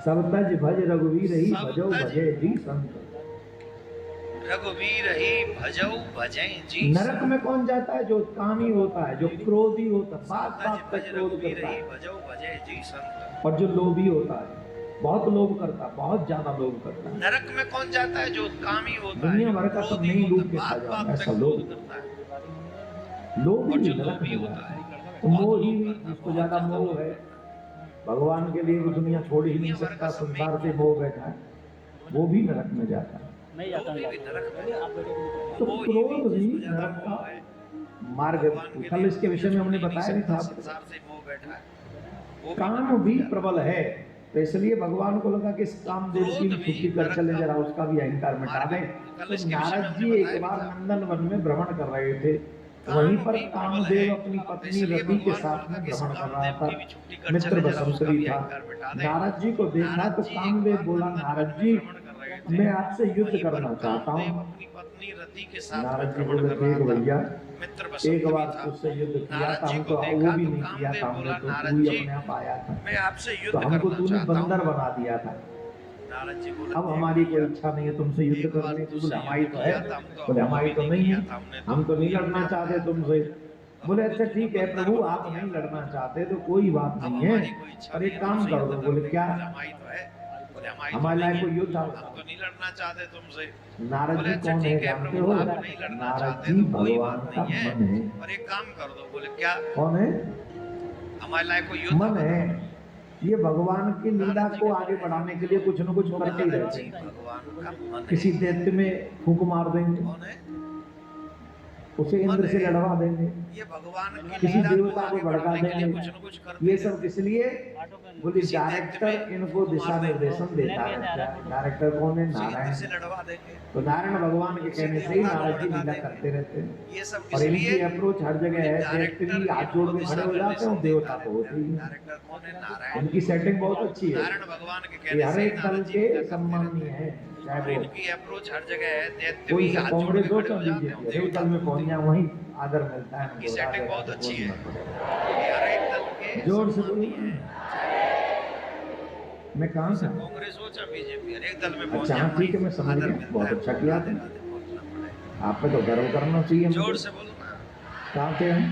सब तज भज रघुवीर ही सब भजौ तज भजे जी संत। रघुवीर ही भजौ भजै जी नरक में कौन जाता है? जो कामी होता है, जो क्रोधी होता है, बात तज बात भज तक क्रोध रघुवीर करता ही है, भजौ भजै जी संत। और जो लोभी होता है, बहुत लोभ करता है, बहुत ज्यादा लोभ करता है। नरक में कौन जाता है? जो कामी होता है, दुनिया जो भर का सब क्रोधी नहीं होता लूट है, के खा बात जाओ, बात ऐसा तक लोभ। क्रोध करता है। लोभ और भी जो नरक लोभी में होता जाता है, है। तो मोह ही जिसको ज्यादा मोह है, भगवान के लिए वो दुनिया छोड़ ही नहीं सकता, संसार से मोह बैठा है, वो भी नरक में जाता है। लोभी भी नरक में जाता है। तो मोही क्रोध भी जिसको ज्यादा नरक मोह का है, मार्ग। भगवान के कल लिए इसके विषय में हमने छोड़ ही बताया नहीं भी था सकता, आपको। संसार से मोह बैठा है, वो काम नरक भी में जाता है। प्रबल है, तो इसलिए भगवान को लगा कि इस कामदेव की भी छुट्टी कर चले, जरा उसका भी अहंकार मिटा दें। तो नारद जी एक बार नंदन वन में भ्रमण कर रहे थे, वहीं पर कामदेव अपनी पत्नी रति के साथ में भ्रमण कर रहा था, मित्र बसंतरी था। नारद जी को देखा तो कामदेव बोला, नारद जी मैं आपसे युद्ध करना चाहता हूँ। अपनी पत्नी रति के साथ नारद जी भ्रमण बोले, कर रहा देख था, भैया, मित्र एक बसंतरी बार था। तुझसे युद्ध किया नारद था, जी हमको को वो देखा भी तो नहीं किया कामदेव था हमने, बोला, तो नारद तू ही जी अपने आप आया था, मैं आपसे तो युद्ध हमको करना तूने चाहता हूँ। बंदर बना दिया था। नारद जी बोले, अब देख हमारी कोई भैया, इच्छा नहीं है तुमसे युद्ध एक बार करने की। तुझसे बोले हमारी युद्ध तो है। किया था, हम तो बोले हमारी तो नहीं है, किया था हमने, हम तो नहीं तू ही लड़ना अपने चाहते आप तुमसे। बोले अच्छा तूने ठीक है बंदर प्रभु, बना आप दिया नहीं था। लड़ना चाहते तो कोई बात अब नहीं है, हमारी कोई इच्छा पर नहीं एक है काम तुमसे कर युद्ध दो। बोले करने क्या? की, हमारी तो है। बोले हमारी तो हमारे नहीं लायक है, कोई योद्धा हम बताओ। तो नहीं लड़ना चाहते तुमसे। नारद बोले जी अच्छा कौन है ठीक है जानते प्रभु, हो? आप नहीं लड़ना नारद चाहते जी तो कोई भगवान बात का नहीं है, मन है। पर एक काम कर दो। बोले क्या? कौन है? हमारे लायक कोई युद्ध मन है। ये भगवान की लीला नारद जी को के आगे मन है। बढ़ाने के लिए कुछ न कुछ करते ही रहते हैं। भगवान का मन है। किसी दैत्य में फूंक मार देंगे, कौन है? उसे इंद्र से लड़वा देंगे, ये भगवान की किसी लीला देवता को आगे भड़का बढ़ाने के लिए देंगे। कुछ न कुछ करते ये रहते सब इसलिए बोले किसी दैत्य डायरेक्टर में इनको दिशा निर्देशन देता रहता है। डायरेक्टर कौन है? हैं। नारायण। से लड़वा देंगे। तो नारायण भगवान के कहने से ही नारद जी लीला करते रहते हैं। ये सब और इनकी इसलिए अप्रोच हर जगह है, दैत्य भी हाथ जोड़ के खड़े हो जाते हैं, देवता तो होते ही हैं। डायरेक्टर कौन है? नारायण। इनकी सेटिंग बहुत अच्छी है, नारायण भगवान के ये कहने हर से एक दल नारद जी के लीला करते सम्मानीय रहते है, हैं। चाहे और वो इनकी अप्रोच हर जगह है, दैत्य कोई भी सा हाथ जोड़ कांग्रेस के हो खड़े तो हो जाते बीजेपी, हैं, हर एक देवता दल में होते पहुंच हैं। जाए वहीं आदर मिलता है। इनकी सेटिंग बहुत अच्छी है। है। ये हर एक दल के जोर से सम्मानीय बोलो। है। मैं कहाँ जैसे था? कांग्रेस हो चाहे बीजेपी, हर एक दल में पहुंच अच्छा जाए हाँ ठीक है, मैं समझ आदर गया, मिलता बहुत है। अच्छा किया राधे आपने। राधे बोलना पड़ेगा। आप पे तो गर्व करना चाहिए जोर हमको। से बोलो ना। कहाँ थे हम?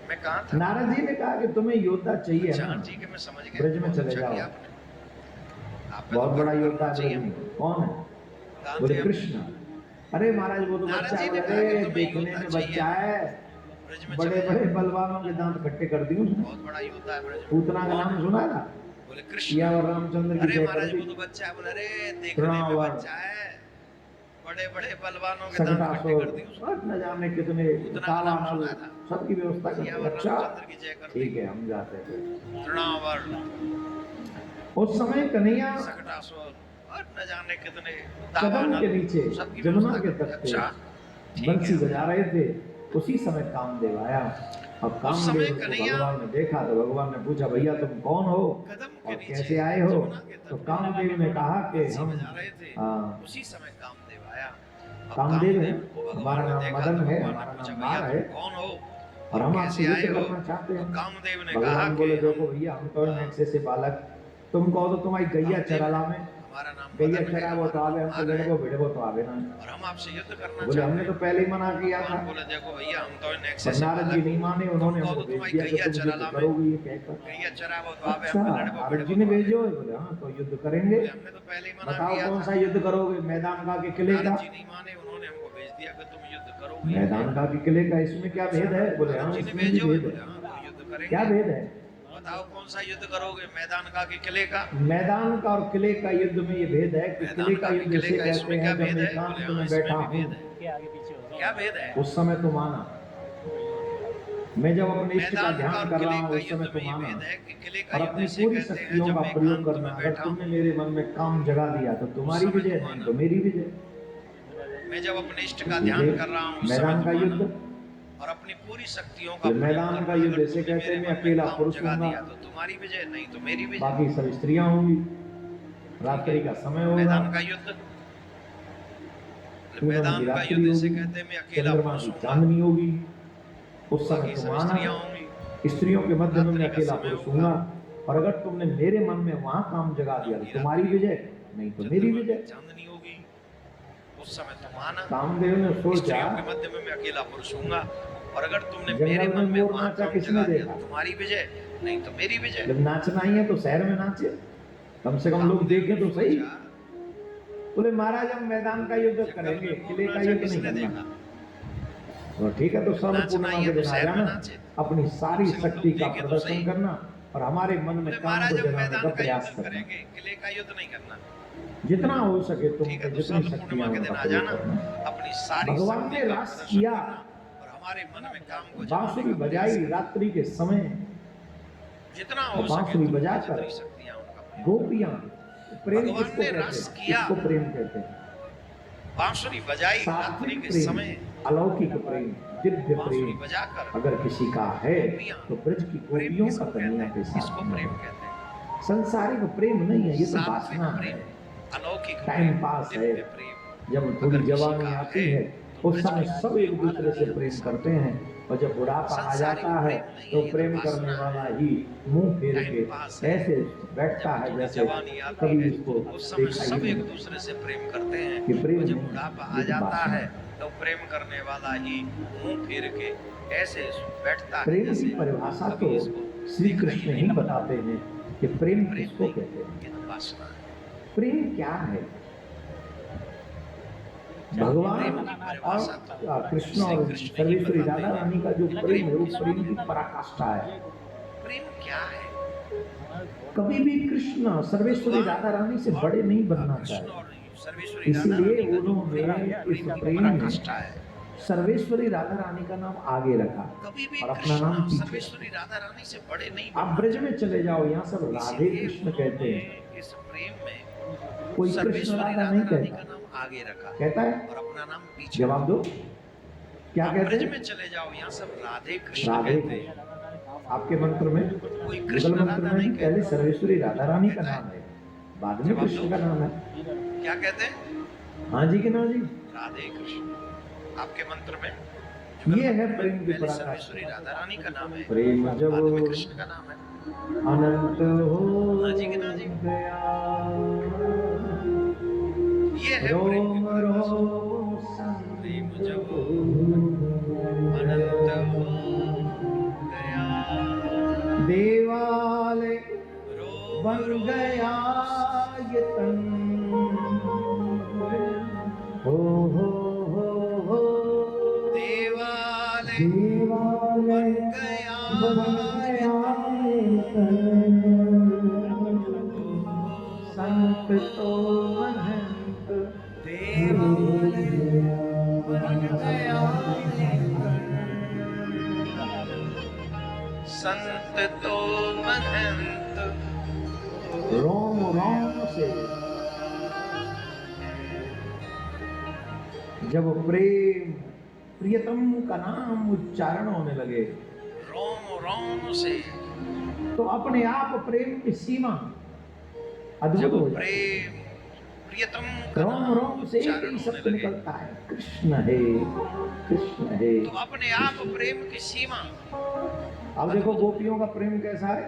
मैं कहाँ था? नारद जी ने कहा कि तुम्हें योद्धा चाहिए अच्छा ना, ठीक है, मैं समझ गया। ब्रज में बहुत चले अच्छा जाओ। किया आपने। आप पे बहुत तो बड़ा गर्व योद्धा करना चाहिए ब्रज में। हमको। कौन है? कहाँ बोले थे हम? कृष्ण। अरे महाराज वो तो नारद बच्चा जी ने है, कहा कि अरे तुम्हें देखने योद्धा में चाहिए। बच्चा है, ब्रज में बड़े चले बड़े जाओ। बलवानों के दांत खट्टे कर दिए उसने। बहुत बड़ा योद्धा है ब्रज में। पूतना का नाम सुना था? बोले या कृष्ण। और रामचंद्र की अरे जय कर महाराज दी। वो तो बच्चा है। बोले अरे देखने में तृणावर, बच्चा है, बड़े बड़े बलवानों के दांत खट्टे सकटासुर, कर दिए उसने। और न जाने कितने पूतना का नाम कालानल, सुना था। सबकी व्यवस्था कर या दी। और अच्छा रामचंद्र की जय कर दी। ठीक है, हम जाते थे। तृणावर, उस समय कन्हैया सकटासुर न जाने कितने कदम के नीचे सबकी जमुना व्यवस्था के करते हैं। तट पे अच्छा, ठीक बंसी है। बजा रहे थे, उसी समय कामदेव आया। अब समय कामदेव को कन्हैया भगवान ने देखा तो भगवान ने पूछा, भैया तुम कौन हो कदम के और नीचे कैसे आए हो? जमुना के तट तो पे कामदेव ने कहा कि बंसी हम बजा रहे थे, उसी समय कामदेव आया। अब कामदेव है, को भगवान हमारा ने नाम देखा मदन तो है, भगवान ने हमारा पूछा, नाम भैया मार है तुम कौन हो और हम कैसे आपसे आए युद्ध हो? करना चाहते तो हैं। कामदेव ने कहा भगवान कि बोले, देखो हम भैया हम तो ऐसे बालक, तुम कहो तो तुम्हारी गैया कामदेव चराला है, में हमारा नाम गैया मदन है, चरा वो तो हमारा आवे, नाम हम तो मार है, लड़को भिड़बो तो आवे ना। और हम आपसे युद्ध करना बोले चाहते हमने तो हैं। पहले ही मना किया था। भगवान बोले, देखो भैया हम तो इन पर एक्सेस नारद जी नहीं माने, उन्होंने तुम कहो हमको तो भेज तुम्हारी दिया कि गैया तुम युद्ध चराला में करोगे ये कहकर। गैया चरा वो तो आवे, अच्छा, हम लड़बो नारद जी भिड़बो ने तो आवे। भेजो? बोले हाँ, तो युद्ध करेंगे। बोले, हमने तो पहले ही मना बताओ किया कौन था। सा युद्ध करोगे? मैदान का कि किले का? नारद जी नहीं माने, उन्होंने हमको भेज दिया कि तुम युद्ध करोगे। मैदान का कि किले का, इसमें क्या भेद है? बोले हाँ, नारद जी ने इसमें भी भेजो, भेद बोले है। हाँ तो युद्ध करेंगे। क्या भेद है? बताओ कौन सा युद्ध करोगे, मैदान का कि किले का? मैदान का और किले का युद्ध में ये भेद है कि किले का युद्ध इसे कहते इसमें हैं क्या जब भेद मैं है? एकांत बोले, में हाँ, बैठा इसमें भी हूँ, भेद है। क्या भेद है? उस समय तुम आना। मैं जब अपने इष्ट का मैदान का ध्यान और कर किले रहा हूँ का उस समय युद्ध में तुम ये आना भेद है कि किले का और युद्ध अपनी इसे पूरी कहते हैं शक्तियों जब का मैं प्रयोग एकांत करना। में अगर बैठा तुमने हूँ। मेरे मन में काम जगा दिया तो तुम्हारी उस समय विजय, तुम नहीं आना। तो मेरी विजय। मैं जब अपने इष्ट का ध्यान कर रहा हूँ उस समय मैदान का तुम युद्ध, आना। और अपनी पूरी शक्तियों का ये प्रयोग मैदान करना। का युद्ध अगर इसे तुमने कहते हैं मेरे मैं मन में अकेला काम पुरुष जगा हूँगा, दिया तो तुम्हारी विजय, नहीं तो मेरी विजय। बाकी सब स्त्रियां होंगी, रात्रि का समय होगा, मैदान का युद्ध, पूनम मैदान की का रात्रि युद्ध इसे होगी, कहते हैं मैं अकेला चंद्रमा पुरुष की हूँगा, चांदनी होगी, उस समय बाकी तुम सब आना। स्त्रियां होंगी। स्त्रियों के मध्य में मैं रात्रि का अकेला समय पुरुष होगा। हूँगा और अगर तुमने मेरे मन में वहां काम जगा दिया तो तुम्हारी विजय, नहीं तो मेरी चंद्रमा की विजय। चांदनी होगी, उस समय तुम आना। कामदेव ने सोचा, स्त्रियों के मध्य में मैं अकेला पुरुष हूँगा और अगर तुमने जंगल मेरे में मन में मोर वहां नाचा काम किसने जगा दिया देखा? तो तुम्हारी विजय, नहीं तो मेरी विजय। जब नाचना ही है तो शहर में नाचे, कम से कम लोग देखें तो सही। बोले महाराज हम मैदान का युद्ध करेंगे, किले का युद्ध नहीं करना। तो ठीक है, तो सब पूर्णिमा के दिन आ जाना, अपनी सारी शक्ति का प्रदर्शन करना और हमारे मन में काम महाराज को हम जगाने मैदान का का प्रयास युद्ध करना। करेंगे, किले का युद्ध नहीं करना। जितना हो सके तुम ठीक है, तो जितनी सब शक्तियां पूर्णिमा के दिन उनका आ प्रयोग जाना, करना। अपनी सारी भगवान शक्ति ने का रास प्रदर्शन किया, करना और हमारे मन में काम को बांसुरी जगाने का बजाई प्रयास रात्रि के समय, करना। जितना हो सके बांसुरी तुम बजाकर जितनी शक्तियां उनका प्रयोग गोपियां, प्रेम भगवान किसको ने कहते रास हैं? किया। किसको प्रेम कहते हैं? बांसुरी बजाई रात्रि सात्विक के प्रेम, समय, अलौकिक प्रेम, दिव्य बांसुरी प्रेम बजाकर अगर किसी का है तो ब्रज की प्रेम गोपियों किसको का कहते कन्या हैं? के किसको साथ प्रेम में। कहते हैं? संसारिक प्रेम नहीं है, ये तो सात्विक वासना है, प्रेम, अलौकिक टाइम प्रेम, पास है। दिव्य प्रेम। जब थोड़ी अगर किसी जवानी का आती है, है तो उस ब्रज समय की सब एक दूसरे से प्रेम करते हैं और जब बुढ़ापा आ संसारिक जाता है प्रेम नहीं है, तो ये तो प्रेम वासना करने है। वाला ही मुंह फेर टाइम के पास है। ऐसे बैठता है जब थोड़ी जैसे जवानी आती कभी है इसको उस समय देखा सब ही एक नहीं। दूसरे से प्रेम करते हैं कि प्रेम और जब नहीं, बुढ़ापा ये आ तो जाता वासना है है। तो प्रेम करने वाला ही मुंह फेर के ऐसे बैठता है प्रेम जैसे की परिभाषा कभी तो इसको श्री देखा कृष्ण नहीं ही लगता। बताते हैं कि प्रेम प्रेम किसको नहीं, कहते हैं। ये तो वासना है। प्रेम क्या है? भगवान और कृष्ण और सर्वेश्वरी राधा रानी का जो प्रेम है वो प्रेम की पराकाष्ठा है। प्रेम क्या है? कभी भी कृष्ण सर्वेश्वरी राधा रानी से बड़े नहीं बनना कृष्ण चाहे, और सर्वेश्वरी राधा इसलिए रानी का जो उन्होंने प्रेम इस की प्रेम में पराकाष्ठा है। सर्वेश्वरी राधा रानी का नाम आगे रखा कभी भी और अपना नाम कृष्ण पीछे सर्वेश्वरी राधा रानी से बड़े नहीं रखा। आप ब्रज में चले जाओ, यहाँ सब राधे इसीलिए कृष्ण कहते हैं, उन्होंने इस प्रेम में कोई कृष्ण सर्वेश्वरी राधा राधा नहीं रानी का कहता। नाम आगे रखा कहता है? और अपना नाम पीछे। जवाब दो, क्या आप कहते ब्रज हैं? में चले जाओ, यहाँ सब राधे कृष्ण राधे कहते हैं। आपके मंत्र में, कोई मुगल कृष्ण मंत्र राधा में भी नहीं पहले कहता। सर्वेश्वरी राधा रानी का नाम है, बाद में जवाब कृष्ण दो। का नाम है। क्या कहते हैं? हाँ जी कि ना जी? राधे कृष्ण। आपके मंत्र में ये है प्रेम की पहले पराकाष्ठा। सर्वेश्वरी राधा रानी का नाम है, प्रेम जब बाद में कृष्ण का नाम है। अनंत हो हाँ जी कि ना जी? गया, ये है प्रेम की रोम पराकाष्ठा। रोम प्रेम जब संग अनंत हो गया, देवालय रोम बन रोम गया ये तन, हो देवालय देवालय बन गया बन गया ये तन, संत तो महंत देवालय बन गया संत तो महंत। रोम रोम से जब प्रेम प्रियतम का नाम उच्चारण होने लगे रोम रोम से तो अपने आप प्रेम की सीमा अद्भुत जब हो जाती है। प्रेम प्रियतम का रोम नाम रोम से एक उच्चारण ही होने शब्द लगे निकलता है, कृष्ण है, कृष्ण है। तो अपने आप प्रेम की सीमा अब देखो गोपियों का प्रेम कैसा है।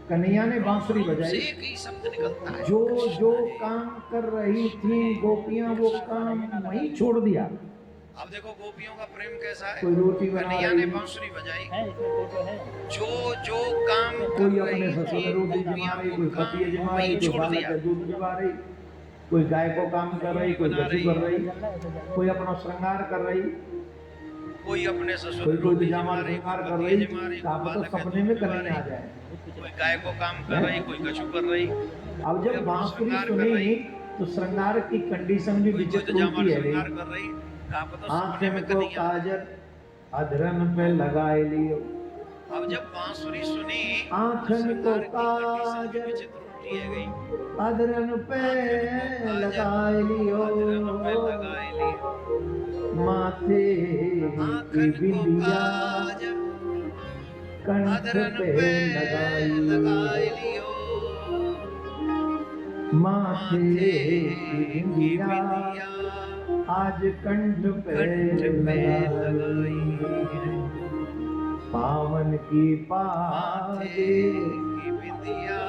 कन्हैया ने बांसुरी रोम से बजाई, एक ही शब्द निकलता है, जो कृष्ण जो है। काम कर रही थी गोपियां वो काम वहीं छोड़ दिया। अब देखो गोपियों का प्रेम कैसा है। कोई रोटी बना कन्हैया रही, ने बांसुरी बजाई, है इसमें फोटो है। जो जो काम कर कोई अपने रही ससुर थी में रोटी जमा गोपियां रही, वो कोई काम पतिये जमा रही, वहीं कोई छोड़ बालक दिया। का दूध जमा रही, कोई गाय को काम कर रही, कोई बना कछु रही, कर रही, कोई अपना श्रृंगार कर रही, कोई अपने ससुर कोई में कोई रोटी बिजामा जमा रही, श्रृंगार कोई कर पतिये रही। जमा रही, कहा कोई तो बालक का सपने दूध में जमा कन्हैया आ रही, जाए। कोई गाय को काम कर रही, कोई कछु कर रही, अब कोई जब अपना बांसुरी श्रृंगार कर सुनी रही, तो श्रृंगार की कंडीशन भी कोई विचित्र जामा होती है। श्रृंगार कर रही, कहा तो सपने आंखें में को कन्हैया। काजल अधरन पे लगाए लियो, अब जब बांसुरी सुनी आंखन को श्रृंगार की कंडीशन भी काजल विचित्र होती है गई। अधरन पे लगाए लियो, अधरन पे लगाए लियो, माथे की आँखन को बिंदिया काजल कंठ अधरन पे पे लगाई, लगाए लियो, माथे की की बिंदिया बिंदिया आज कंठ पे कंठ पे लगाई, पावन की माथे पाजे की बिंदिया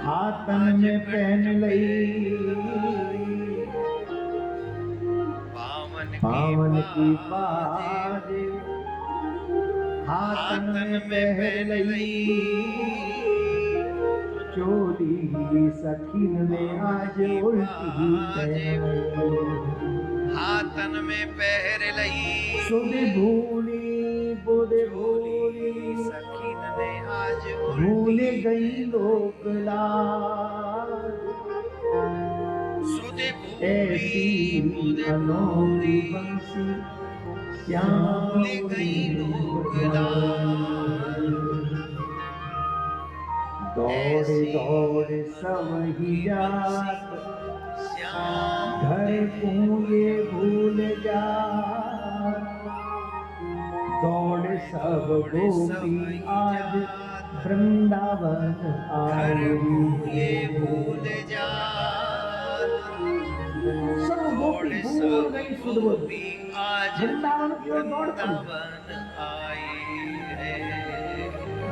हाथन में पहन लई, पावन की पाजे हाथन में पहन लई, चोली सखीन ने आज उल्टी पहन लई, हाथन में पहर लई, सुधे भूली बोधे चोली भूली, सखीन ने आज भूल उल्टी गई लोक लाज, सुधे ऐसी भूली अनोखी बंसी श्याम भूल गई लोक लाज, दौड़े दौड़े सब ही जात, श्याम घर पूजे भूल जा, दौड़े सब गोपी आज वृंदावन घर आए, ये भूल जा, सब गोपी भूल गई सुध बुध, गोपी आज वृंदावन की ओर दौड़ पड़ी। वृंदावन आए हैं।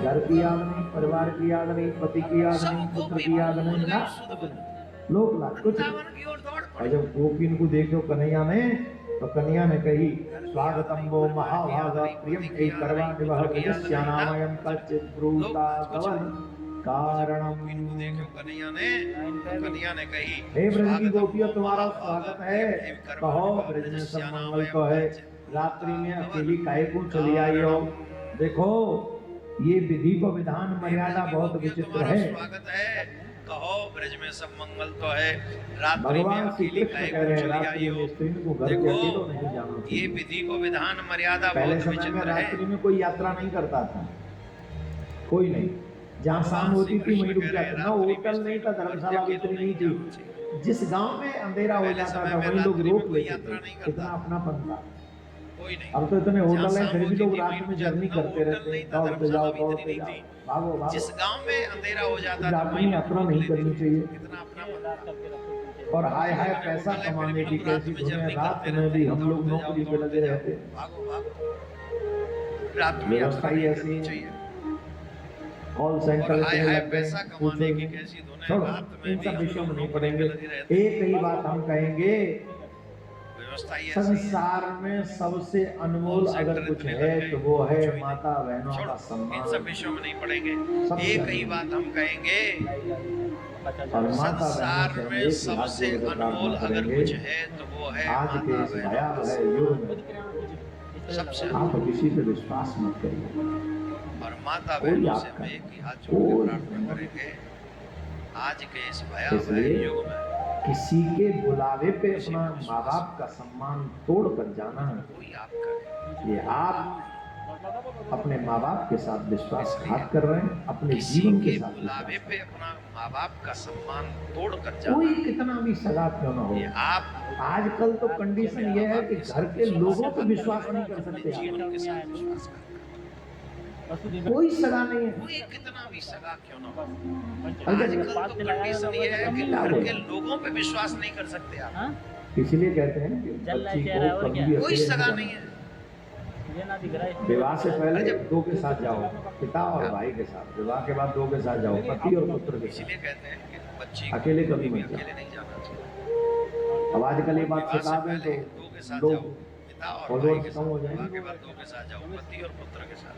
घर की याद नहीं, परिवार की याद नहीं, पति की याद नहीं, पुत्र की याद नहीं, ना लोक लाज कुछ नहीं। वृंदावन की ओर दौड़ और पड़ी। जब गोपीन को देखो कन्हैया ने, तो कन्हैया ने कही स्वागतम वो महाभागा प्रियम ए करवा निवह विजस्यानामयं तच्चित ब्रूता कवन कारणम। इनको देखो कन्हैया ने, कन्हैया ने कही, हे ब्रज की गोपियों तुम्हारा स्वागतम स्वागत है, कहो ब्रज में सब मंगल तो है, रात्रि में अकेली काहे को चली आई हो। देखो ये विधि को विधान मर्यादा बहुत विचित्र है। स्वागत है, कहो ब्रज में सब मंगल तो है, रात्रि में भगवान श्री अकेली कृष्ण काहे कह को रहे हैं चली आई रात्रि हो। में स्त्री को घर के देखो, अकेलो नहीं जाना ये चाहिए। विधि को विधान मर्यादा पहले बहुत समय में विचित्र है। रात्रि में कोई यात्रा नहीं करता था, कोई नहीं। जहाँ शाम होती थी वहीं रुक जाते, ना होटल नहीं था, धर्मशाला इतनी नहीं थी। जिस गांव में अंधेरा हो जाता था वहीं लोग रोक लेते थे, इतना अपनापन था। कोई नहीं। अब तो इतने होटल हैं फिर भी लोग जहाँ रात में शाम जर्नी होती थी, करते रहते हैं, दौड़ते जाओ दौड़ते जाओ, भागो जिस भागो। गांव में अंधेरा हो जाता था रात्रि वहीं में यात्रा नहीं करनी चाहिए। कितना अपना और हाय हाय पैसा कमाने की कैसी धुन है, रात में भी हम लोग नौकरी पे लगे रहते हैं। भागो भागो, रात में व्यवस्था ही ऐसी है। चाहिए। कॉल सेंटर और हाय इतने हाय लग गए, पैसा कमाने की पूछेंगे। कैसी धुन है, छोड़ो रात में इन भी सब हम विषयों में लोग नहीं नौकरी पे पड़ेंगे। लगे रहते हैं। एक ही बात हम कहेंगे, व्यवस्था ही ऐसी है। संसार में सबसे अनमोल अगर कुछ है तो वो है माता बहनों का छोड़ो, इन सम्मान। सब विषयों में नहीं पड़ेंगे। सबसे एक ही बात हम कहेंगे, और माता संसार बहनों में से सबसे हम एक हाथ अनमोल जोड़ कर अगर प्रार्थना कुछ करेंगे। है तो वो है आज के माता इस बहनों भयावह का युग में सबसे आप किसी पे विश्वास मत करिए। और माता कोई बहनों से आपका हम एक ही हाथ जोड़ के कोई प्रार्थना करेंगे, आज के इस भयावह इसलिए युग में किसी के बुलावे पे अपना माँ बाप का सम्मान तोड़ कर जाना, कोई आपका ये आप अपने माँ बाप के साथ विश्वासघात कर रहे हैं, अपने किसी जीवन के के साथ बुलावे विश्वासघात। पे अपना माँ बाप का सम्मान तोड़ कर कोई जाना, कितना भी सगा क्यों ना हो, ये आप आजकल तो कंडीशन ये है कि घर के लोगों पे विश्वास नहीं कर सकते आप। जीवन के साथ विश्वास कर, कोई सगा नहीं है। कोई कितना भी सगा क्यों ना हो, अगर आजकल तो कंडीशन ये है कि घर के लोगों पे विश्वास नहीं कर सकते आप, इसलिए कहते हैं कि बच्ची को कभी भी कोई अकेले सगा नहीं नहीं है। जाना। विवाह से पहले दो के साथ जाओ, पिता और भाई के साथ। विवाह के बाद दो के साथ जाओ, पति और पुत्र के इसीलिए साथ। कहते हैं कि बच्ची को अकेले कभी कभी भी मत जाओ। अकेले नहीं जाना चाहिए। अब आजकल ये बात विवाह से सिखा दें पहले तो दो के साथ लोग जाओ, पिता और भाई फॉलोअर्स के कम साथ। हो विवाह जाएंगे। के बाद दो के साथ जाओ, पति और पुत्र के साथ,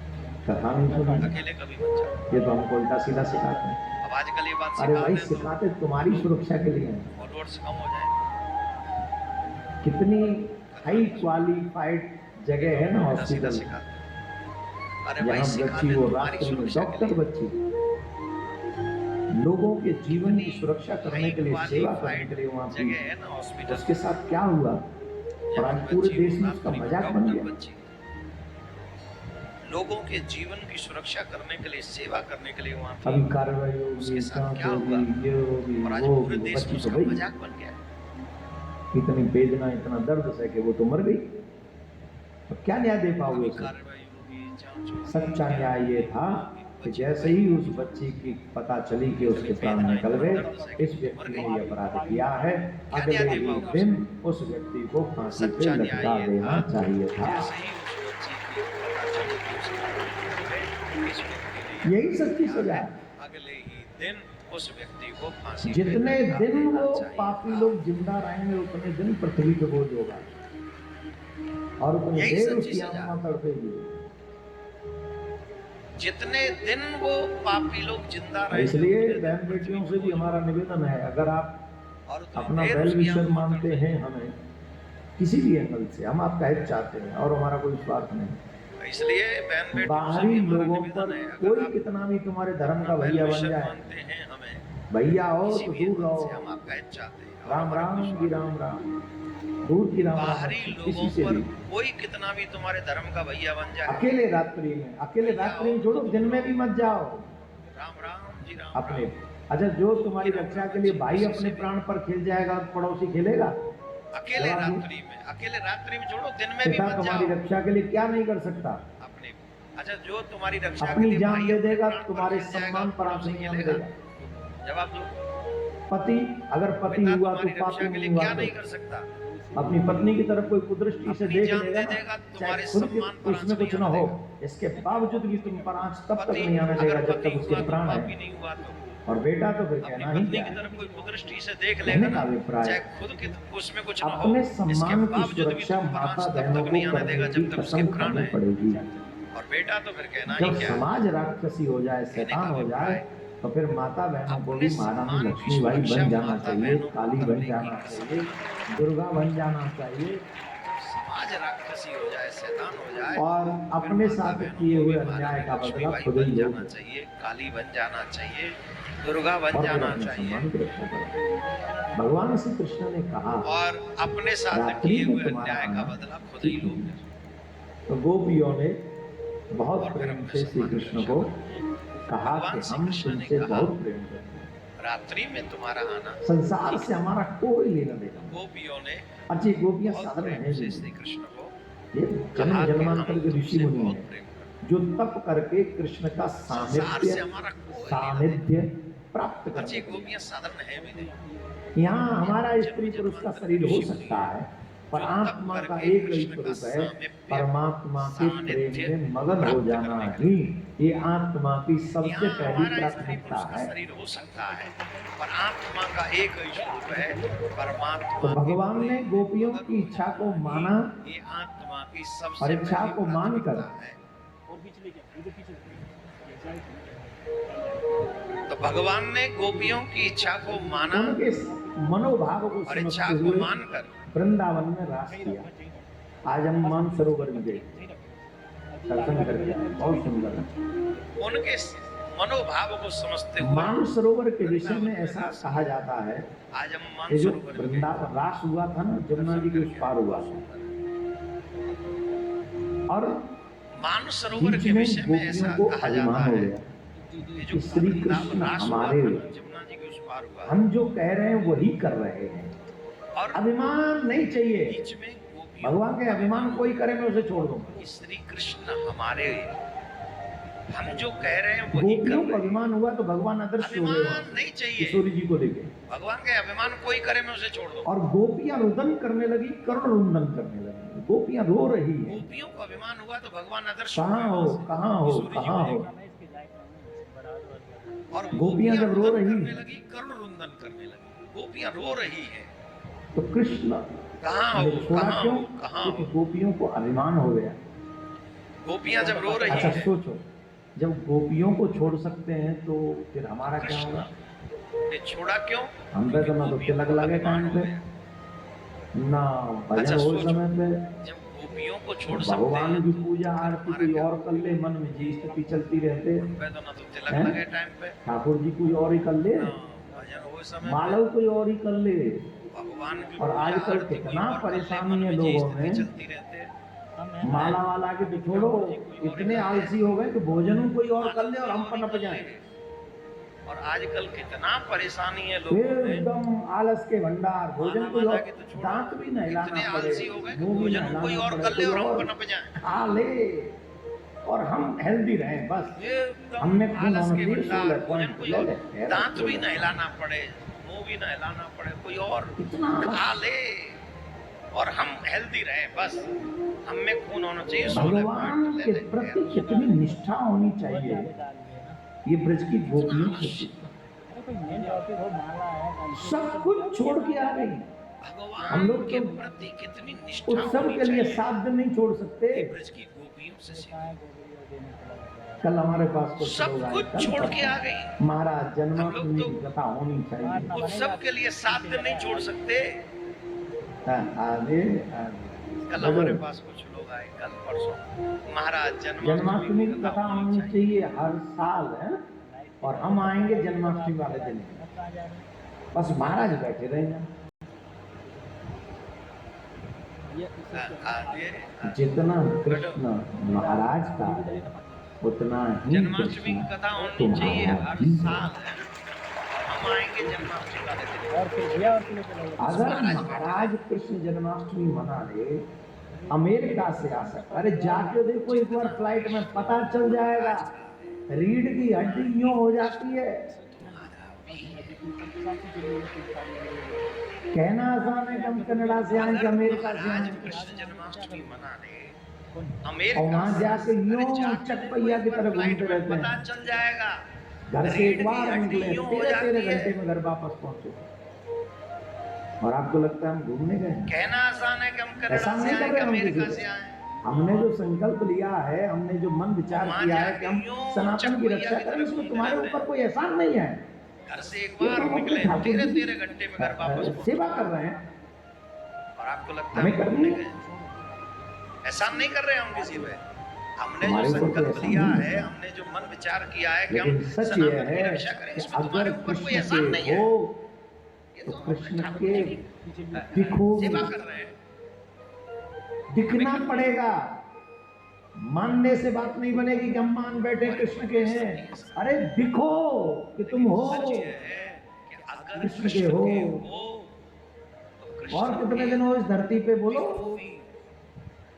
कथा नहीं सुनी, अकेले कभी मत जाओ। ये तो हमको उल्टा सीधा सिखाते हैं। अब आजकल ये बात अरे सिखा भाई दें तो सिखाते तुम्हारी सुरक्षा के लिए हैं। फॉलोअर्स कम हो जाए। कितनी हाई क्वालिफाइड जगह है ना उल्टा सीधा हॉस्पिटल, सिखाते हैं। अरे भाई यहाँ सिखा बच्ची दें वो तुम्हारी रास्ते में सुरक्षा के डॉक्टर लिए। बच्ची लोगों के जीवन की सुरक्षा करने के लिए, सेवा करने के लिए वहाँ जगह थी। है ना हॉस्पिटल, उसके साथ क्या हुआ और आज पूरे देश में उसका मजाक बन गया। लोगों के जीवन की सुरक्षा करने के लिए, सेवा करने के लिए वहाँ अभी थी, कार्रवाई होगी, उसके साथ जांच क्या होगी, हुआ? ये होगी, और आज वो पूरे होगी, देश में बच्ची तो उसका भाई मजाक बन गया। इतनी वेदना, इतना दर्द सह के वो तो मर गई। अब क्या न्याय दे पाओगे अभी उसे? कार्रवाई होगी, जांच होगी। सच्चा न्याय ये था कि जैसे ही उस बच्ची की पता चली कि उसके प्राण निकल गए, इस व्यक्ति ने ये अपराध किया है, अगले ही दिन उस व्यक्ति को फांसी पे सच्चा लटका न्याय ये देना था, चाहिए था। जैसे ही उस बच्ची की पता चली कि उसका प्राण निकल गए, इस व्यक्ति ने यही सच्ची सजा है। अगले ही दिन उस व्यक्ति को फांसी पे जितने लटका दिन देना वो चाहिए पापी था। लोग जिंदा रहेंगे, उतने दिन पृथ्वी पे बोझ होगा और उतने यही देर सच्ची उसकी सजा। आत्मा तड़पेगी। जितने दिन वो पापी लोग जिंदा रहे, इसलिए बहन बेटियों से भी हमारा निवेदन है, अगर आप और उतनी अपना देर वेल उसकी विशर आत्मा मानते तड़पेगी। हैं हमें किसी भी एंगल से, हम आपका हित चाहते हैं और हमारा कोई स्वार्थ नहीं। इसलिए बहन बेटियों से बाहरी भी हमारा लोगों निवेदन पर है, अगर कोई आप कितना भी तुम्हारे धर्म का अपना भैया बन वेल-विशर जाए, मानते हैं हमें, भैया हो किसी तो भी दूर एंगल से रहो। हम आपका हित चाहते हैं और राम हमारा राम कोई की स्वार्थ राम राम, दूर की राम राम, बाहरी किसी लोगों से पर भी। कोई कितना भी तुम्हारे धर्म का भैया बन जाए, अकेले रात्रि में, अकेले रात्रि में छोड़ो, दिन में भी मत जाओ राम राम जी राम अपने। राम। अच्छा, जो तुम्हारी रक्षा के लिए भाई अपने प्राण पर खेल जाएगा, पड़ोसी खेलेगा? अकेले जवाब दो। रात्रि में छोड़ो, दिन में भी पिता मत तुम्हारी जाओ रक्षा के लिए क्या नहीं कर सकता? अपने। अच्छा, जो तुम्हारी रक्षा के अपनी लिए जान भाई दे अपने देगा, प्राण पर तुम्हारे खेल जाएगा, सम्मान पर पड़ोसी आंख नहीं आने खेलेगा। देगा। जवाब दो। पति अगर पति पिता हुआ तो तुम्हारी पापी रक्षा के लिए नहीं हुआ क्या तो नहीं कर सकता? अपनी पत्नी की तरफ कोई कुदृष्टि से अपनी देख जान लेगा दे ना, देगा, चाहे तुम्हारे खुद के सम्मान पर उसमें आंच कुछ नहीं ना आने हो, देगा। इसके बावजूद भी तुम पर आंच तब तक पति नहीं आने देगा अगर जब पति तक उसके हुआ तो प्राण पापी है। नहीं हुआ तो और बेटा तो फिर अपनी कहना ही पत्नी क्या की है। तरफ कोई कुदृष्टि से देख कहने लेगा का ना, अभिप्राय, चाहे खुद के उसमें कुछ ना हो, अपने इसके सम्मान की बावजूद भी सुरक्षा तुम पर आंच माता तब बहनों तक को नहीं आने करने देगा की जब तक उसके कसम प्राण खानी है। पड़ेगी। और बेटा तो फिर कहना जब ही क्या है। समाज राक्षसी हो जाए, शैतान हो जाए, तो फिर माता बहनों को भी अपने महारानी सम्मान की लक्ष्मीबाई सुरक्षा बन जाना माता चाहिए, बहनों को काली बन करने की जाना कसम चाहिए, खानी। दुर्गा बन जाना चाहिए समाज राक्षसी हो जाए, शैतान हो जाए, और फिर अपने माता साथ बहनों किए को हुए भी अन्याय का महारानी बदला लक्ष्मीबाई खुद ही बन लोगे जाना चाहिए, काली बन जाना चाहिए, दुर्गा बन और फिर जाना अपने चाहिए। सम्मान की रक्षा करो। भगवान श्री कृष्ण ने कहा, और अपने साथ रात्रि किए में हुए तुम्हारा अन्याय का आना बदला खुद ही ठीक लोगे। नहीं। तो गोपियों ने बहुत और फिर प्रेम अपने से श्री सम्मान की कृष्ण रक्षा को करो। कहा भगवान कि श्री हम कृष्ण ने तुमसे कहा, बहुत प्रेम करते हैं, रात्रि में तुम्हारा आना संसार से हमारा कोई लेना देना नहीं। गोपियों ने अच्छी गोपियां बहुत साधारण प्रेम है से नहीं। श्री कृष्ण को ये जन्म कहा कि जन्मांतर हम के ऋषि तुमसे मुनि बहुत हैं प्रेम करते हैं। जो तप करके कृष्ण का संसार से हमारा कोई सानिध्य प्राप्त अच्छी करते हैं। गोपियां साधारण है भी नहीं। यहाँ हमारा स्त्री पुरुष का शरीर हो सकता है, पर आत्मा का एक ही स्वरूप है, परमात्मा के प्रेम में मगन हो जाना ही ये आत्मा की सबसे यहाँ पहली हमारा स्त्री प्राथमिकता पुरुष का है। शरीर हो सकता है, पर आत्मा का एक ही स्वरूप है, परमात्मा तो के भगवान ने प्रेम गोपियों मगन की हो इच्छा को जाना माना ही ये आत्मा की सबसे और इच्छा पहली को मानकर प्राथमिकता है। तो भगवान ने गोपियों की इच्छा को माना उनके मनोभाव को और इच्छा समझते को हुए मानकर वृंदावन में रास किया। आज हम मानसरोवर में गए, दर्शन करके आए, बहुत सुंदर है। उनके मनोभाव को समझते हुए मानसरोवर के विषय में ऐसा कहा जाता है, आज हम ये जो मानसरोवर में वृंदावन रास हुआ था ना, जमुना जी के उस पार हुआ था और मानसरोवर बीच के में विषय में ऐसा गोपियों को कहा जाता अभिमान हो है गया कि कि श्री कृष्ण हमारे, जमुना जी के उस पार हुआ हम जो कह रहे हैं वही कर रहे हैं, और अभिमान नहीं चाहिए। बीच में गोपियों भगवान के अभिमान कोई करे मैं उसे छोड़ दूंगा। कि श्री कृष्ण हमारे, हम जो कह रहे हैं वही कर गोपियों को रहे हैं। अभिमान हुआ तो भगवान अदृश्य हो गए वहां अभिमान से, नहीं चाहिए, किशोरी जी को लेके। भगवान के अभिमान कोई करे मैं उसे छोड़ दूंगा। और गोपियां रुदन करने लगी, करुण रुदन करने लगी, गोपियां रो रही है। गोपियों को अभिमान हुआ तो भगवान अदृश्य कहाँ हो, कहाँ हो, कहाँ हो। और गोपियां जब रो रुदन रही करने हैं, लगी, करुण रुदन करने लगी, गोपियां रो रही है, तो कृष्ण कहाँ ने हो, छोड़ा कहाँ क्यों? हो, कहाँ क्योंकि हो। गोपियों को अभिमान हो गया। गोपियां जब रो रही अच्छा है, सोचो, जब गोपियों को छोड़ सकते हैं तो फिर हमारा क्या होगा? ये छोड़ा क्यों? हम पे तो ना तो तिलक लगे टाइम पे, ना भजन अच्छा, हो सोचो। समय पे, जब गोपियों को छोड़ सकते भगवान हैं की तो पूजा आरती कोई और कर ले, मन में जी स्थिति चलती रहते, पे तो ना तो तिलक हैं? लगे टाइम पे, ठाकुर जी कोई और ही कर ले, ना भजन हो समय मालव कोई और ही कर ले। भगवान की और पूजा आजकल आरती कितना कोई और कर ले, परेशानी मन है में जी लोगों स्थिति में। चलती रहते हैं। माला वाला के तो छोड़ो, इतने आलसी हो गए कि भोजन कोई और कर ले और हम पर न पजाए। और आजकल कितना परेशानी है लोगों में, एकदम आलस के भंडार, भोजन कोई माला और, के तो छोड़ो, दांत भी न हिलाना इतने पड़े, आलसी हो गए कि मुंह भी न भोजन कोई हिलाना और पड़े, कर ले और कोई हम और पर न पजाए। खा ले और हम हेल्दी रहें बस। एकदम हमने खून आलस के होना भंडार, भोजन कोई ले और, ले, दांत भी न हिलाना पड़े, मुंह भी न हिलाना पड़े, कोई और कितना खा ले और हम हेल्दी रहे बस, हम में खून होना चाहिए। 16 भगवान पॉइंट के ले ले। प्रति कितनी निष्ठा होनी चाहिए, ये ब्रज की गोपियों से सीखा। सब कुछ छोड़ के आ गई। भगवान हम लोग के तो प्रति कितनी निष्ठा उत्सव होनी के लिए चाहिए, 7 दिन नहीं छोड़ सकते। ये ब्रज की गोपियों से सीखा। कल हमारे पास कुछ सब लोग आए, कुछ कल छोड़ के आ गई। महाराज जन्माष्टमी हम लोग की कथा होनी चाहिए। उत्सव के लिए 7 दिन नहीं छोड़ सकते। आगे कल हमारे पास कुछ लोग आए, कल परसों, महाराज जन्माष्टमी की कथा होनी चाहिए हर साल है, और हम आएंगे जन्माष्टमी वाले दिन, बस महाराज बैठे रहेंगे। जितना कृष्ण महाराज का है उतना ही जन्माष्टमी कृष्ण की कथा होनी चाहिए तुम्हारा हर भी है। साल है। हम आएंगे जन्माष्टमी वाले दिन। अगर महाराज कृष्ण जन्माष्टमी मना ले, अमेरिका से आ सकता, अरे जाके देखो एक बार फ्लाइट में पता चल जाएगा, रीढ़ की हड्डी यूं हो जाती है। कहना आसान है कि हम कनाडा से आए कि अमेरिका से महाराज आए, कृष्ण जन्माष्टमी मना ले, और अमेरिका वहां जाके यूं जाके चकपैया की तरह फ्लाइट घूमते में रहते पता हैं। चल जाएगा, घर से एक रीढ़ बार की निकले, हड्डी यूं हो 13 जाती है। घंटे में घर वापस पहुंचे, और आपको लगता है हम घूमने गए? कहना आसान है कि हम कनाडा ऐसा से नहीं आए कर कि रहे हम अमेरिका किसी से से। आए। हमने जो संकल्प लिया है, हमने जो मन विचार वहां किया है कि जाके हम यूं सनातन की चकपैया रक्षा की करें, तरह इसमें घूमते तुम्हारे रहते ऊपर हैं। कोई एहसान नहीं है। घर से एक ये बार तो हम निकले, अपने ठाकुर जी 13 घंटे में घर वापस पहुंचे। सेवा कर रहे हैं, और आपको लगता है हमें हम करनी घूमने है। गए। एहसान नहीं कर रहे हम किसी पे, हमने हमारे जो ऊपर कोई संकल्प एहसान लिया नहीं है, है। हमने जो मन विचार किया है कि लेकिन हम सच ये सनातन की है रक्षा करें, कि इसमें तुम्हारे अगर ऊपर कोई कृष्ण एहसान नहीं के है। हो ये तो तो कृष्ण ठाकुर के जी की दिखोगे, सेवा कर रहे हैं। दिखना पड़ेगा। मानने से बात नहीं बनेगी कि हम मान बैठे कृष्ण के हैं। अरे दिखो कि तुम हो, सच ये है कि अगर कृष्ण के हो। तो कृष्ण और कितने के दिन हो इस धरती पे बोलो, दिखोगी।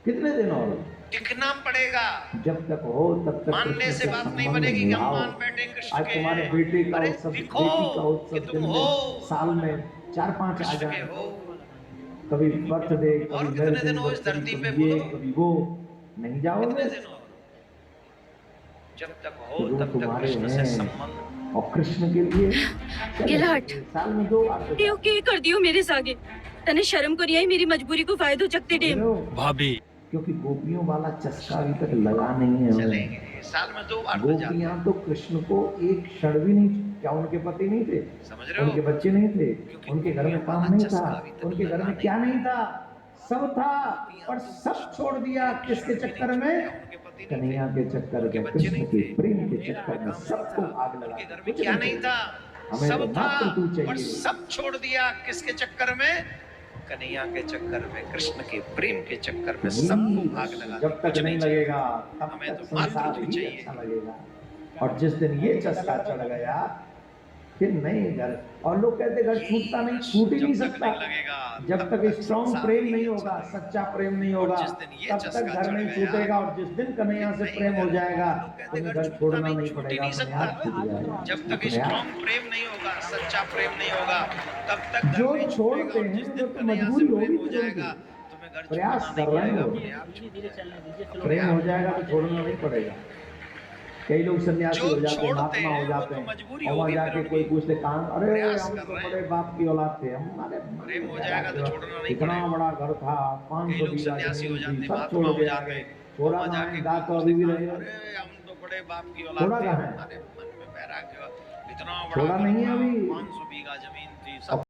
कितने दिन और? दिखना पड़ेगा। जब तक हो तब तक मानने कृष्ण से से बात नहीं संबंध बनेगी कि हम निभाओ। मान बैठे कृष्ण आज के तुम्हारे हैं। बेटे का अरे उत्सव, दिखो बेटी का कि उत्सव तुम दिन हो, में साल में 4-5 आ कृष्ण के जाए, हो। कभी बर्थडे, और कभी कितने दिन हो इस anniversary, धरती पे कभी ये बोलो? कभी वो, नहीं जाओगे? कितने दिन और? जब तक हो तो जो तब तक तुम्हारे कृष्ण से हैं, संबंध। और कृष्ण के लिए गिलाट। साल में 2 बार તે ઓકે કરી દિયો मेरे सागे तने शर्म करी आई मेरी मजबूरी को फायदो चकते टेम भाभी, क्योंकि गोपियों वाला चस्का अभी तक लगा नहीं है हमें। चलेंगे साल में 2 बार तो जाते गोपियां तो कृष्ण को एक क्षण भी नहीं, क्या उनके पति नहीं थे, समझ रहे हो? उनके बच्चे नहीं थे, क्योंकि उनके घर में गोपियों काम वाला नहीं चस्का था, अभी तक उनके घर लगा में नहीं। क्या नहीं था, सब था, पर सब छोड़ दिया किसके चक्कर में? उनके पति नहीं कन्हैया के चक्कर उनके में, बच्चे कृष्ण नहीं के थे। प्रेम के मेरा चक्कर में काम सबको था। आग लगा उनके घर में कुछ क्या नहीं था, हमें सब तो था, मात्र तू पर चाहिए। सब छोड़ दिया किसके चक्कर में? कन्हैया के चक्कर में, कृष्ण के प्रेम के चक्कर में सबको भाग लगा, जब तक कुछ नहीं चाहिए। लगेगा तब हमें तक तो संसार मात्र ही चाहिए। अच्छा लगेगा। और जिस दिन ये चस्का चढ़ गया फिर नहीं घर, और लोग कहते घर छूटता नहीं, छूट ही नहीं जब तक सकता नहीं लगेगा, जब तब तक तक स्ट्रॉन्ग संसार प्रेम ही नहीं अच्छा होगा, लगेगा। सच्चा प्रेम नहीं और होगा, जिस दिन ये तब तक चस्का घर चढ़ नहीं गया, छूटेगा। और जिस दिन कन्हैया से नहीं प्रेम हो घर, जाएगा लोग कहते तुम्हें घर घर छूटता छोड़ना नहीं, नहीं छूट ही पड़ेगा, नहीं अपने सकता। आप छूट जाएगा। जब तक अपने आप। स्ट्रॉन्ग प्रेम नहीं होगा, सच्चा प्रेम नहीं होगा, तब तक घर जो नहीं छोड़ते छूटेगा। और हैं जिस वो दिन तो कन्हैया से मजबूरी प्रेम होगी हो फिर जाएगा, उनकी। तुम्हें घर प्रयास छोड़ना कर नहीं रहे पड़ेगा, हो, अपने आप छूट जाएगा। प्रेम हो जाएगा तो छोड़ना नहीं पड़ेगा। कई लोग सन्यासी जो हो जाते हैं, छोड़ते महात्मा हो हैं, जाते वो तो हैं, मजबूरी और वहां होगी जाके फिर कोई उनकी। पूछते काम, अरे प्रयास हम कर तो रहे बड़े हैं। बाप की औलाद थे, हमारे प्रेम हो जाएगा तो छोड़ना नहीं इतना पड़ेगा। बड़ा घर था, कई 500 लोग बीघा सन्यासी हो जमीन जाते थी, हैं, सब महात्मा छोड़ हो के आ जाते गए। हैं, छोड़ा वहां कहाँ जाके है, कोई दांत तो पूछते अभी भी कहाँ, रहे। अरे हम तो बड़े बाप की छोड़ा औलाद थे, कहाँ है? हमारे मन में वैराग्य, इतना छोड़ा बड़ा घर नहीं है था, अभी। 500 बीघा जमीन थी, सब